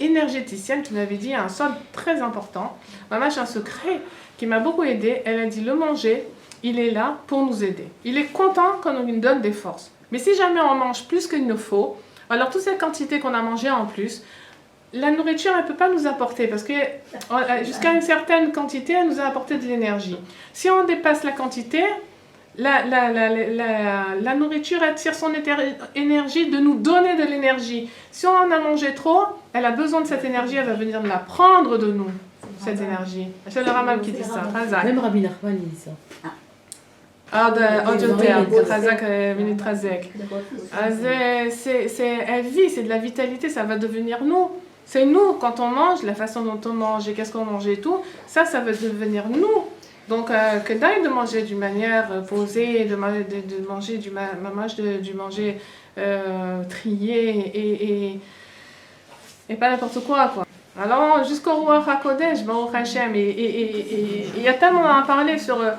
énergéticienne qui m'avait dit un sol très important. Mamache, un secret qui m'a beaucoup aidé. Elle a dit le manger, il est là pour nous aider. Il est content quand on lui donne des forces. Mais si jamais on mange plus qu'il ne faut, alors toute cette quantité qu'on a mangée en plus, la nourriture, elle ne peut pas nous apporter, parce que jusqu'à une certaine quantité, elle nous a apporté de l'énergie. Si on dépasse la quantité, la nourriture attire son énergie de nous donner de l'énergie. Si on en a mangé trop, elle a besoin de cette énergie, elle va venir la prendre de nous, cette énergie. C'est le Rambam qui dit ça. Même Rabbi Nachman dit ça. Elle vit, c'est de la vitalité, ça va devenir nous. C'est nous, quand on mange, la façon dont on mange et qu'est-ce qu'on mange et tout, ça va devenir nous. Donc, que d'aille de manger d'une manière posée, de manger du manger trié et pas n'importe quoi. Alors, jusqu'au Ruach HaKodesh, Baruch Hashem, et il y a tellement à parler sur le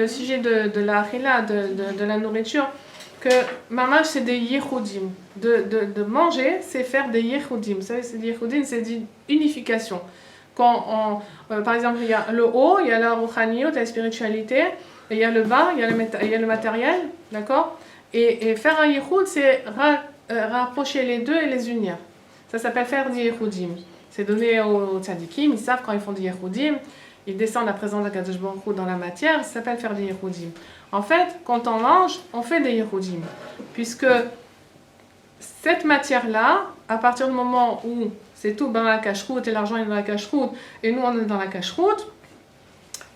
sujet de la achila, de la nourriture, que mamash c'est des yehudim. De manger, c'est faire des yehudim. Vous savez, c'est des yehudim, c'est une unification. Quand par exemple, il y a le haut, il y a la rouchaniyot, la spiritualité, et il y a le bas, il y a le matériel, d'accord? Et faire un yehud, c'est rapprocher les deux et les unir. Ça s'appelle faire des yehudim. C'est donné aux tzadikim, ils savent quand ils font des yehudim, ils descendent la présence d'Akadosh Baruch Hu dans la matière, ça s'appelle faire des yehudim. En fait, quand on mange, on fait des yehudim. Puisque cette matière-là, à partir du moment où c'est tout dans la cache-route et l'argent est dans la cache-route et nous on est dans la cache-route,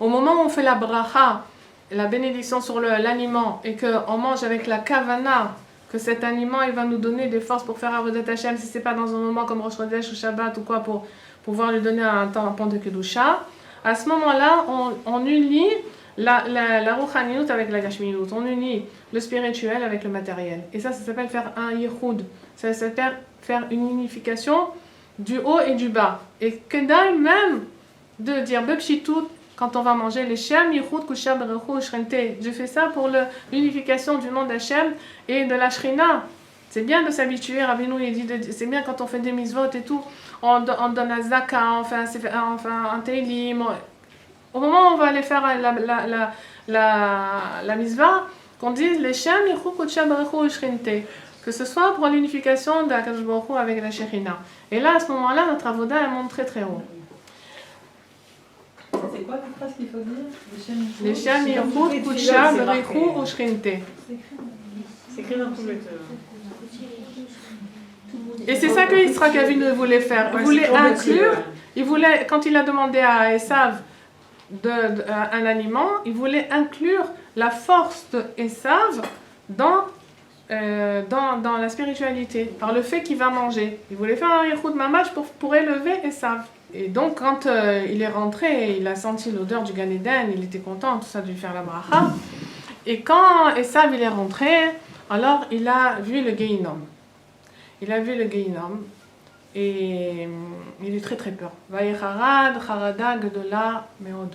au moment où on fait la bracha, la bénédiction sur l'aliment et qu'on mange avec la kavana, que cet aliment il va nous donner des forces pour faire Avodat Hashem, si ce n'est pas dans un moment comme Rosh Chodesh ou Shabbat ou quoi, pour pouvoir lui donner un temps de Kedusha, à ce moment-là, on unit la rouchaniyut avec la gashmiyut, on unit le spirituel avec le matériel. Et ça s'appelle faire un yichud, ça s'appelle faire une unification du haut et du bas. Et kedai même de dire bepshitut quand on va manger les shem, yichud, kusha, berechu, shrente. Je fais ça pour l'unification du nom d'Hachem et de la shrina. C'est bien de s'habituer, Rabbeinu il dit, c'est bien quand on fait des mitzvot et tout, on donne un zaka, on fait un teilim. Au moment où on va aller faire la mitzvah, qu'on dise les shem, yichud, kusha, berechu, shrente. Que ce soit pour l'unification d'Akadosh Baruch Hu avec la Shekhinah. Et là, à ce moment-là, notre avoda, elle monte très très haut. C'est quoi la phrase qu'il faut dire? Les Shem Yichud Kudsha Berichu Ushchinte. C'est écrit dans tout le Et c'est ça que Yitzhak Avinu voulait faire. Il voulait inclure, quand il a demandé à Esav un aliment, il voulait inclure la force de Esav dans la spiritualité, par le fait qu'il va manger. Il voulait faire un Yichud Mamash pour élever Esav. Et donc, quand il est rentré, il a senti l'odeur du Gan Eden, il était content, tout ça, de lui faire la bracha. Et quand Esav il est rentré, alors il a vu le Gehinom. Il a vu le Gehinom et il a eu très très peur. Vaïcharad, Harada, Gedola, Meod.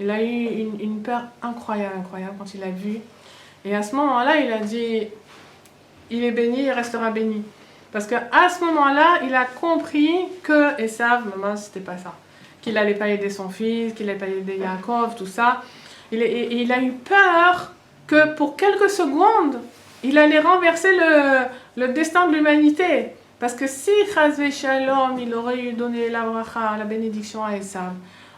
Il a eu une peur incroyable quand il a vu. Et à ce moment-là, il a dit, il est béni, il restera béni. Parce qu'à ce moment-là, il a compris que Esav, maman, c'était pas ça. Qu'il n'allait pas aider son fils, qu'il n'allait pas aider Yaakov, tout ça. Il a eu peur que pour quelques secondes, il allait renverser le destin de l'humanité. Parce que si Chazvé Shalom, il aurait eu donné la bracha, la bénédiction à Esav,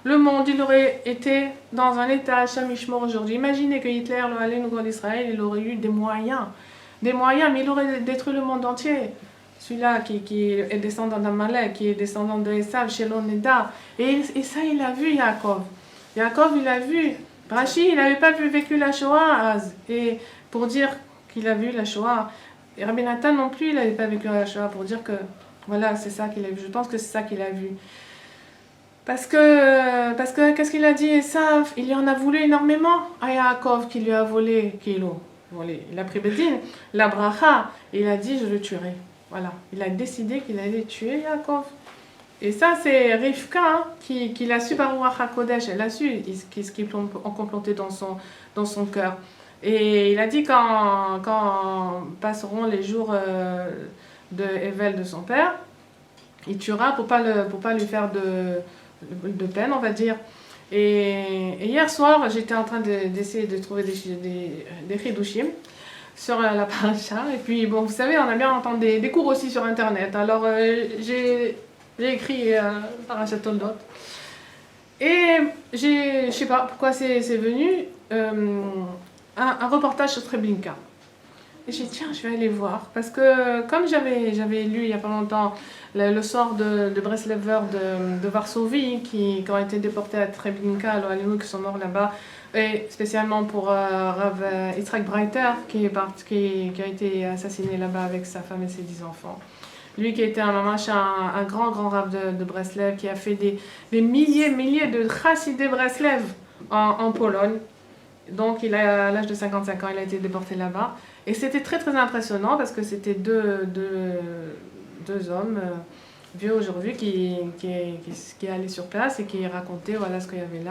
le monde, il aurait été dans un état Hashem Yishmor aujourd'hui. Imaginez que Hitler, le Halem d'Israël, il aurait eu des moyens, mais il aurait détruit le monde entier. Celui-là qui est descendant d'Amalek, qui est descendant de Esav, Shelon Neda. Et ça, il a vu Yaakov. Yaakov, il a vu. Rashi, il n'avait pas vécu la Shoah. Et pour dire qu'il a vu la Shoah. Et Rabbi Nathan non plus, il n'avait pas vécu la Shoah. Pour dire que, voilà, c'est ça qu'il a vu. Je pense que c'est ça qu'il a vu. Parce que qu'est-ce qu'il a dit, Esav? Il y en a voulu énormément à Yaakov, qui lui a volé, il a pris Bédine, la bracha, et il a dit, je le tuerai. Voilà, il a décidé qu'il allait tuer Yaakov. Et ça, c'est Rivka qui l'a su par Ruach HaKodesh. Elle a su ce qui ont comploté dans son cœur. Et il a dit quand passeront les jours de Evel de son père, il tuera pour pas lui faire de peine, on va dire. Et hier soir, j'étais en train d'essayer de trouver des chidushim sur la paracha. Et puis, bon, vous savez, on a bien entendu des cours aussi sur Internet. Alors, j'ai écrit Parashat Toldot. Et je sais pas pourquoi c'est venu, un reportage sur Treblinka. Et j'ai dit, tiens, je vais aller voir. Parce que, comme j'avais lu il y a pas longtemps le sort de Breslevers de Varsovie, qui ont été déportés à Treblinka, alors les qui sont morts là-bas, et spécialement pour Rav Yitzhak Breiter, qui a été assassiné là-bas avec sa femme et ses 10 enfants. Lui qui était un grand Rav de Breslev, qui a fait des milliers de chassidés Breslev en Pologne. Donc à l'âge de 55 ans, il a été déporté là-bas. Et c'était très très impressionnant parce que c'était deux hommes vieux aujourd'hui qui allaient sur place et qui racontaient voilà ce qu'il y avait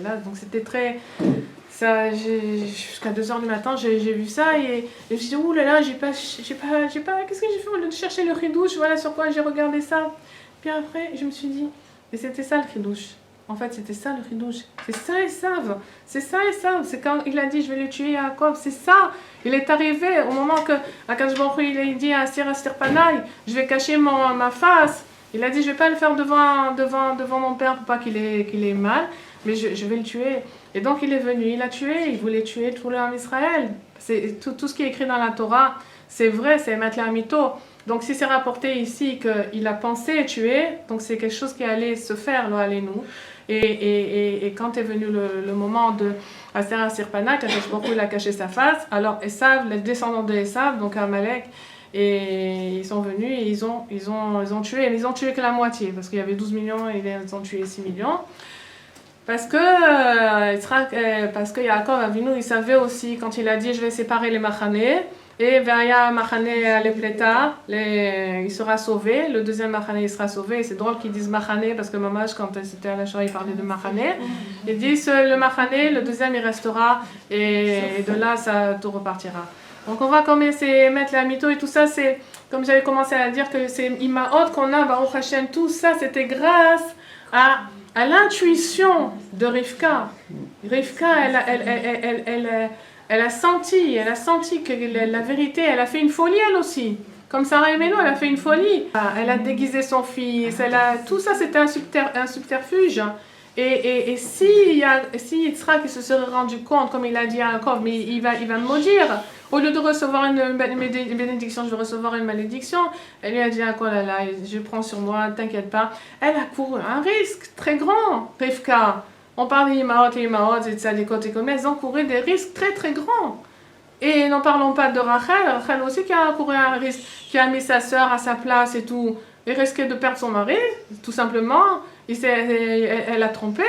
là. Donc c'était très... jusqu'à 2h du matin, j'ai vu ça et je me suis dit, ouh là là, j'ai pas, qu'est-ce que j'ai fait au lieu de chercher le chidouche, voilà sur quoi j'ai regardé ça. Puis après, je me suis dit, mais c'était ça le chidouche. En fait, c'était ça le chidouche. C'est ça Esav. C'est quand il a dit, je vais le tuer Yaakov. C'est ça. Il est arrivé au moment que Akadosh Baruch Hu, il a dit à Asir Panaï, je vais cacher ma face. Il a dit, je vais pas le faire devant mon père pour pas qu'il ait mal, mais je vais le tuer. Et donc il est venu, il a tué, il voulait tuer tout l'homme Israël. C'est tout ce qui est écrit dans la Torah, c'est vrai, c'est Emet Le'amito. Donc si c'est rapporté ici qu'il a pensé tuer, donc c'est quelque chose qui allait se faire, là, allez-nous. Et quand est venu le moment de Asir Panaï, Akadosh Baruch Hu, il a caché sa face, alors Esav, les descendants de Esav, donc Amalek, et ils sont venus et ils ont tué, mais ils ont tué que la moitié, parce qu'il y avait 12 millions et ils ont tué 6 millions. Parce que Yaakov Avinu, il savait aussi, quand il a dit, je vais séparer les machanés, et Ve'aya Machane Lepleta, il sera sauvé, le deuxième Machane il sera sauvé, et c'est drôle qu'ils disent Machane, parce que Mamash, quand c'était à la Shoah, il parlait de Machane, ils disent le Machane, le deuxième il restera, et de là, ça tout repartira. Donc on va commencer à mettre la mytho et tout ça, c'est, comme j'avais commencé à dire, que c'est Imaot qu'on a, Baruch Hashem, tout ça, c'était grâce à l'intuition de Rivka. Rivka, elle a senti que la vérité, elle a fait une folie elle aussi. Comme Sarah Emeno, elle a fait une folie. Elle a déguisé son fils, tout ça c'était un subterfuge. Et si Yitzhak il se serait rendu compte, comme il a dit à Jacob, mais il va me maudire, au lieu de recevoir une bénédiction, je vais recevoir une malédiction. Elle lui a dit, oh là là, je prends sur moi, t'inquiète pas. Elle a couru un risque très grand, Rivka. On parle des Imaot et de Tzadikot et comme elles ont couru des risques très très grands. Et n'en parlons pas de Rachel aussi qui a couru un risque, qui a mis sa sœur à sa place et tout. Et risquait de perdre son mari, tout simplement. Elle a trompé,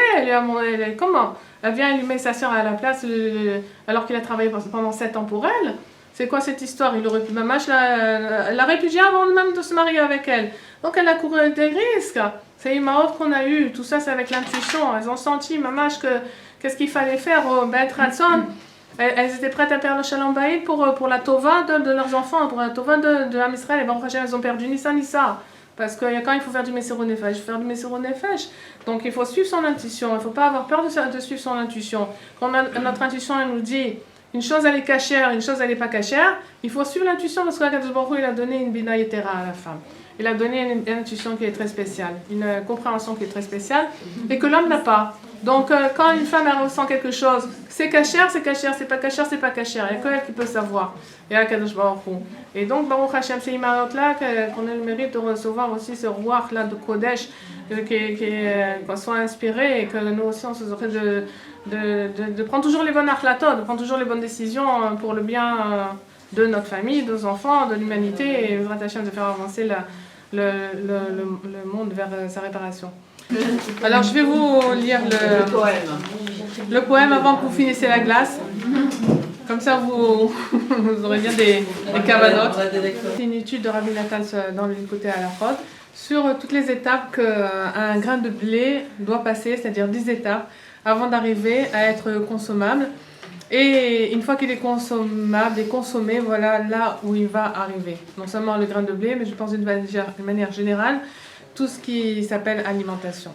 comment? Elle vient lui met sa sœur à la place alors qu'il a travaillé pendant 7 ans pour elle. C'est quoi cette histoire? Il aurait pu la répudier avant même de se marier avec elle. Donc elle a couru des risques. C'est une marotte qu'on a eue. Tout ça, c'est avec l'intuition. Elles ont senti, mamash, qu'est-ce qu'il fallait faire au Beit Ratzon. Elles étaient prêtes à perdre le Shalom Bayit pour la Tova de leurs enfants, pour la Tova de Am Israël. Et bon, elles ont perdu Nissa. Parce que quand il faut faire du Messiro Nefesh, il faut faire du Messiro Nefesh. Donc il faut suivre son intuition. Il ne faut pas avoir peur de suivre son intuition. Quand notre intuition elle nous dit une chose elle est cachère, une chose elle n'est pas cachère, il faut suivre l'intuition parce que Kadosh Baruch Hu, il a donné une bina yetera à la femme. Il a donné une intuition qui est très spéciale, une compréhension qui est très spéciale et que l'homme n'a pas. Donc quand une femme elle ressent quelque chose, c'est cachère, c'est pas cachère, c'est pas cachère. Il n'y a que elle qui peut savoir. Et à Kadosh Baruch Hu. Et donc Baruch Hashem, c'est Imarot là qu'on a le mérite de recevoir aussi ce roi là de Kodesh, qu'on soit inspiré et que nous aussi on se saurait de prendre toujours les bonnes achlatot, de prendre toujours les bonnes décisions pour le bien de notre famille, de nos enfants, de l'humanité et Bezrat Hashem de faire avancer le monde vers sa réparation. Alors je vais vous lire le poème avant que vous finissiez la glace. Comme ça vous aurez bien des cavanotes. C'est une étude de Rabbi Nathan dans le côté à la fraude sur toutes les étapes qu'un grain de blé doit passer, c'est-à-dire 10 étapes avant d'arriver à être consommable. Et une fois qu'il est consommable et consommé, voilà là où il va arriver. Non seulement le grain de blé, mais je pense d'une manière générale, tout ce qui s'appelle alimentation.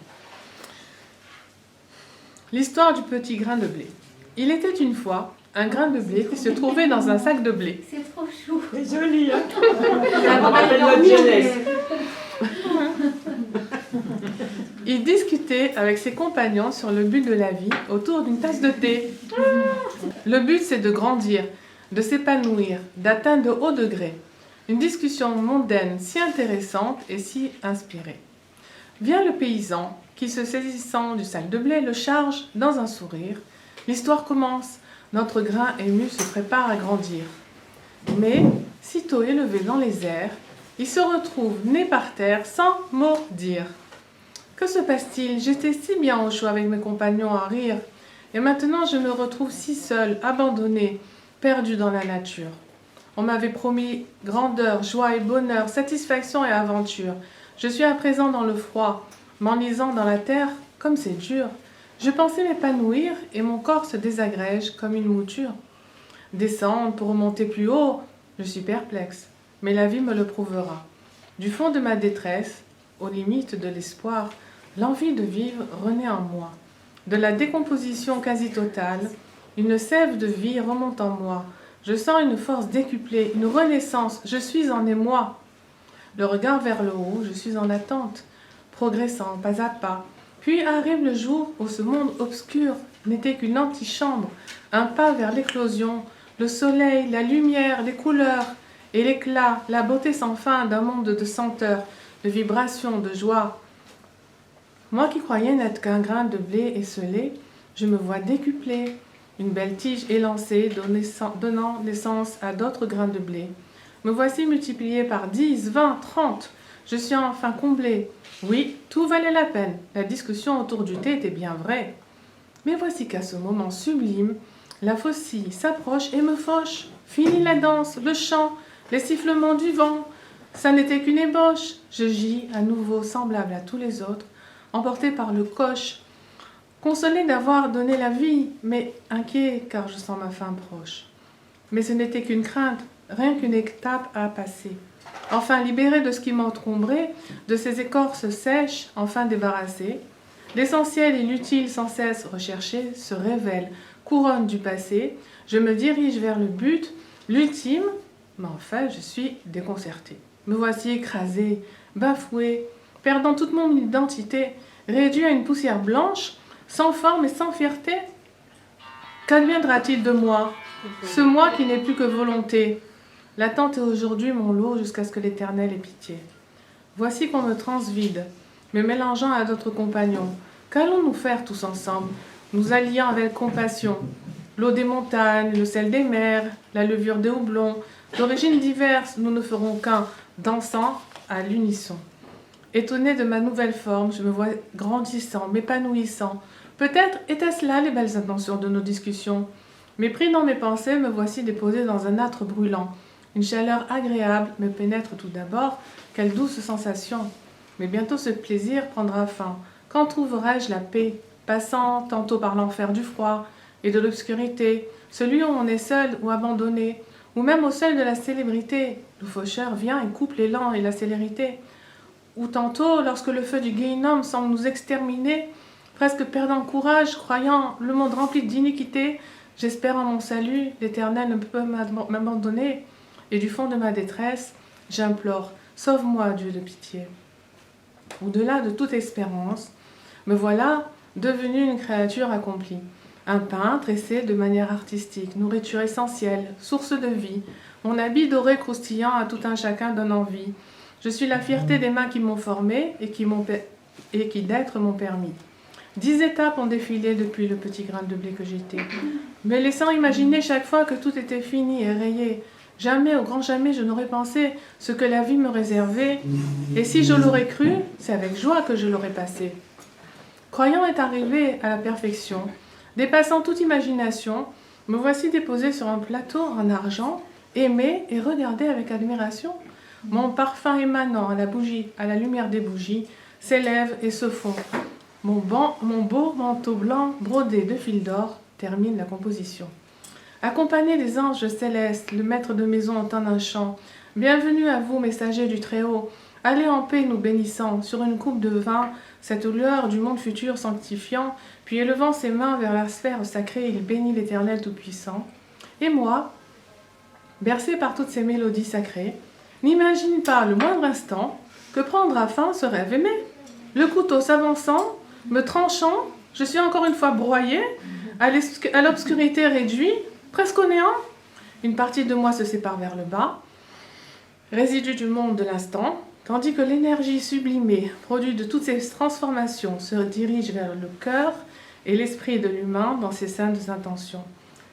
L'histoire du petit grain de blé. Il était une fois un grain de blé qui se trouvait dans un sac de blé. C'est trop chou. C'est joli, hein? Ça me rappelle notre jeunesse. Il discutait avec ses compagnons sur le but de la vie autour d'une tasse de thé. Le but, c'est de grandir, de s'épanouir, d'atteindre de hauts degrés. Une discussion mondaine si intéressante et si inspirée. Vient le paysan qui, se saisissant du sac de blé, le charge dans un sourire. L'histoire commence. Notre grain ému se prépare à grandir. Mais, sitôt élevé dans les airs, il se retrouve né par terre sans mot dire. Que se passe-t-il? J'étais si bien au chaud avec mes compagnons à rire. Et maintenant je me retrouve si seul, abandonné, perdu dans la nature. On m'avait promis grandeur, joie et bonheur, satisfaction et aventure. Je suis à présent dans le froid, m'enlisant dans la terre comme c'est dur. Je pensais m'épanouir et mon corps se désagrège comme une mouture. Descendre pour remonter plus haut, je suis perplexe, mais la vie me le prouvera. Du fond de ma détresse, aux limites de l'espoir, l'envie de vivre renaît en moi. De la décomposition quasi totale, une sève de vie remonte en moi. Je sens une force décuplée, une renaissance, je suis en émoi. Le regard vers le haut, je suis en attente, progressant pas à pas. Puis arrive le jour où ce monde obscur n'était qu'une antichambre, un pas vers l'éclosion, le soleil, la lumière, les couleurs et l'éclat, la beauté sans fin d'un monde de senteurs, de vibrations, de joie. Moi qui croyais n'être qu'un grain de blé esselé, je me vois décuplé, une belle tige élancée donnant naissance à d'autres grains de blé. Me voici multiplié par 10, 20, 30. Je suis enfin comblé. Oui, tout valait la peine. La discussion autour du thé était bien vraie. Mais voici qu'à ce moment sublime, la faucille s'approche et me fauche. Fini la danse, le chant, les sifflements du vent. Ça n'était qu'une ébauche. Je gis à nouveau semblable à tous les autres, emporté par le coche, consolé d'avoir donné la vie, mais inquiet car je sens ma fin proche. Mais ce n'était qu'une crainte, rien qu'une étape à passer. Enfin libéré de ce qui m'encombrait, de ces écorces sèches, enfin débarrassé, l'essentiel inutile sans cesse recherché se révèle, couronne du passé, je me dirige vers le but, l'ultime, mais enfin je suis déconcerté. Me voici écrasé, bafoué, perdant toute mon identité, réduit à une poussière blanche, sans forme et sans fierté? Qu'adviendra-t-il de moi, ce moi qui n'est plus que volonté? L'attente est aujourd'hui mon lot jusqu'à ce que l'Éternel ait pitié. Voici qu'on me transvide, me mélangeant à d'autres compagnons. Qu'allons-nous faire tous ensemble, nous alliant avec compassion? L'eau des montagnes, le sel des mers, la levure des houblons, d'origines diverses, nous ne ferons qu'un, dansant à l'unisson. Étonné de ma nouvelle forme, je me vois grandissant, m'épanouissant. Peut-être étaient-ce là les belles intentions de nos discussions. Mais pris dans mes pensées, me voici déposé dans un âtre brûlant. Une chaleur agréable me pénètre tout d'abord. Quelle douce sensation! Mais bientôt ce plaisir prendra fin. Quand trouverai-je la paix, passant tantôt par l'enfer du froid et de l'obscurité, celui où on est seul ou abandonné, ou même au seuil de la célébrité, le faucheur vient et coupe l'élan et la célérité. Ou tantôt, lorsque le feu du Guéhinnom semble nous exterminer, presque perdant courage, croyant le monde rempli d'iniquité, j'espère en mon salut, l'Éternel ne peut m'abandonner, et du fond de ma détresse, j'implore, sauve-moi, Dieu de pitié. Au-delà de toute espérance, me voilà devenu une créature accomplie, un peintre essaie de manière artistique, nourriture essentielle, source de vie, mon habit doré croustillant à tout un chacun donne envie. Je suis la fierté des mains qui m'ont formé et qui d'être m'ont permis. 10 étapes ont défilé depuis le petit grain de blé que j'étais, me laissant imaginer chaque fois que tout était fini et rayé. Jamais, au grand jamais, je n'aurais pensé ce que la vie me réservait, et si je l'aurais cru, c'est avec joie que je l'aurais passé. Croyant être arrivé à la perfection, dépassant toute imagination, me voici déposé sur un plateau en argent, aimé et regardé avec admiration. Mon parfum émanant à la lumière des bougies s'élève et se fond. Mon beau manteau blanc brodé de fil d'or termine la composition. Accompagné des anges célestes, le maître de maison entend un chant. Bienvenue à vous, messagers du Très-Haut. Allez en paix, nous bénissant, sur une coupe de vin, cette lueur du monde futur sanctifiant, puis élevant ses mains vers la sphère sacrée, il bénit l'Éternel Tout-Puissant. Et moi, bercé par toutes ces mélodies sacrées, n'imagine pas le moindre instant que prendra fin ce rêve aimé. Le couteau s'avançant, me tranchant, je suis encore une fois broyé, à l'obscurité réduit, presque au néant. Une partie de moi se sépare vers le bas, résidu du monde de l'instant, tandis que l'énergie sublimée, produite de toutes ces transformations, se dirige vers le cœur et l'esprit de l'humain dans ses saintes intentions,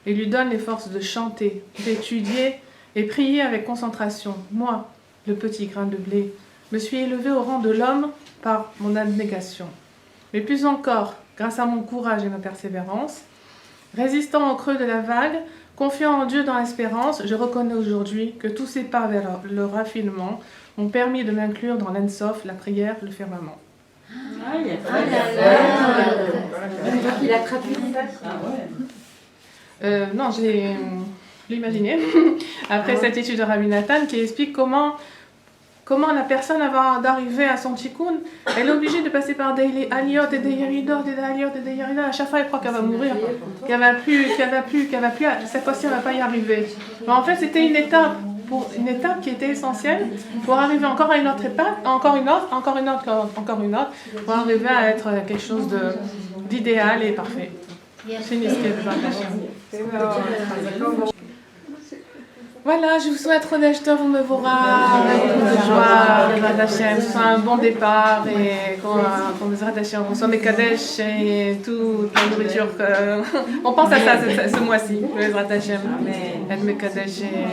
et lui donne les forces de chanter, d'étudier et prier avec concentration. Moi, le petit grain de blé, me suis élevé au rang de l'homme par mon abnégation. Mais plus encore, grâce à mon courage et ma persévérance, résistant au creux de la vague, confiant en Dieu dans l'espérance, je reconnais aujourd'hui que tous ces pas vers le raffinement m'ont permis de m'inclure dans l'Ensof, la prière, le firmament. Il a traduit. Non, je l'ai imaginé. Après cette étude de Rabbi Nathan qui explique comment la personne avant d'arriver à son tikkun, elle est obligée de passer par des aliyot et des yeridot, des aliyot et des yeridot. À chaque fois, elle croit qu'elle va mourir, qu'elle va plus, cette fois-ci, elle va pas y arriver. Mais en fait, c'était une étape qui était essentielle pour arriver encore à une autre étape, encore une autre, pour arriver à être quelque chose d'idéal et parfait. C'est une escape de Voilà, je vous souhaite Chodesh Tov U'Mevorach, avec beaucoup de joie, Bezrat Hashem, que ce soit un bon départ et qu'on Bezrat Hashem, qu'on soit Mekadesh et toute la nourriture. On pense à ça ce mois-ci, Bezrat Hashem, être Mekadesh et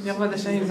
Bezrat Hashem.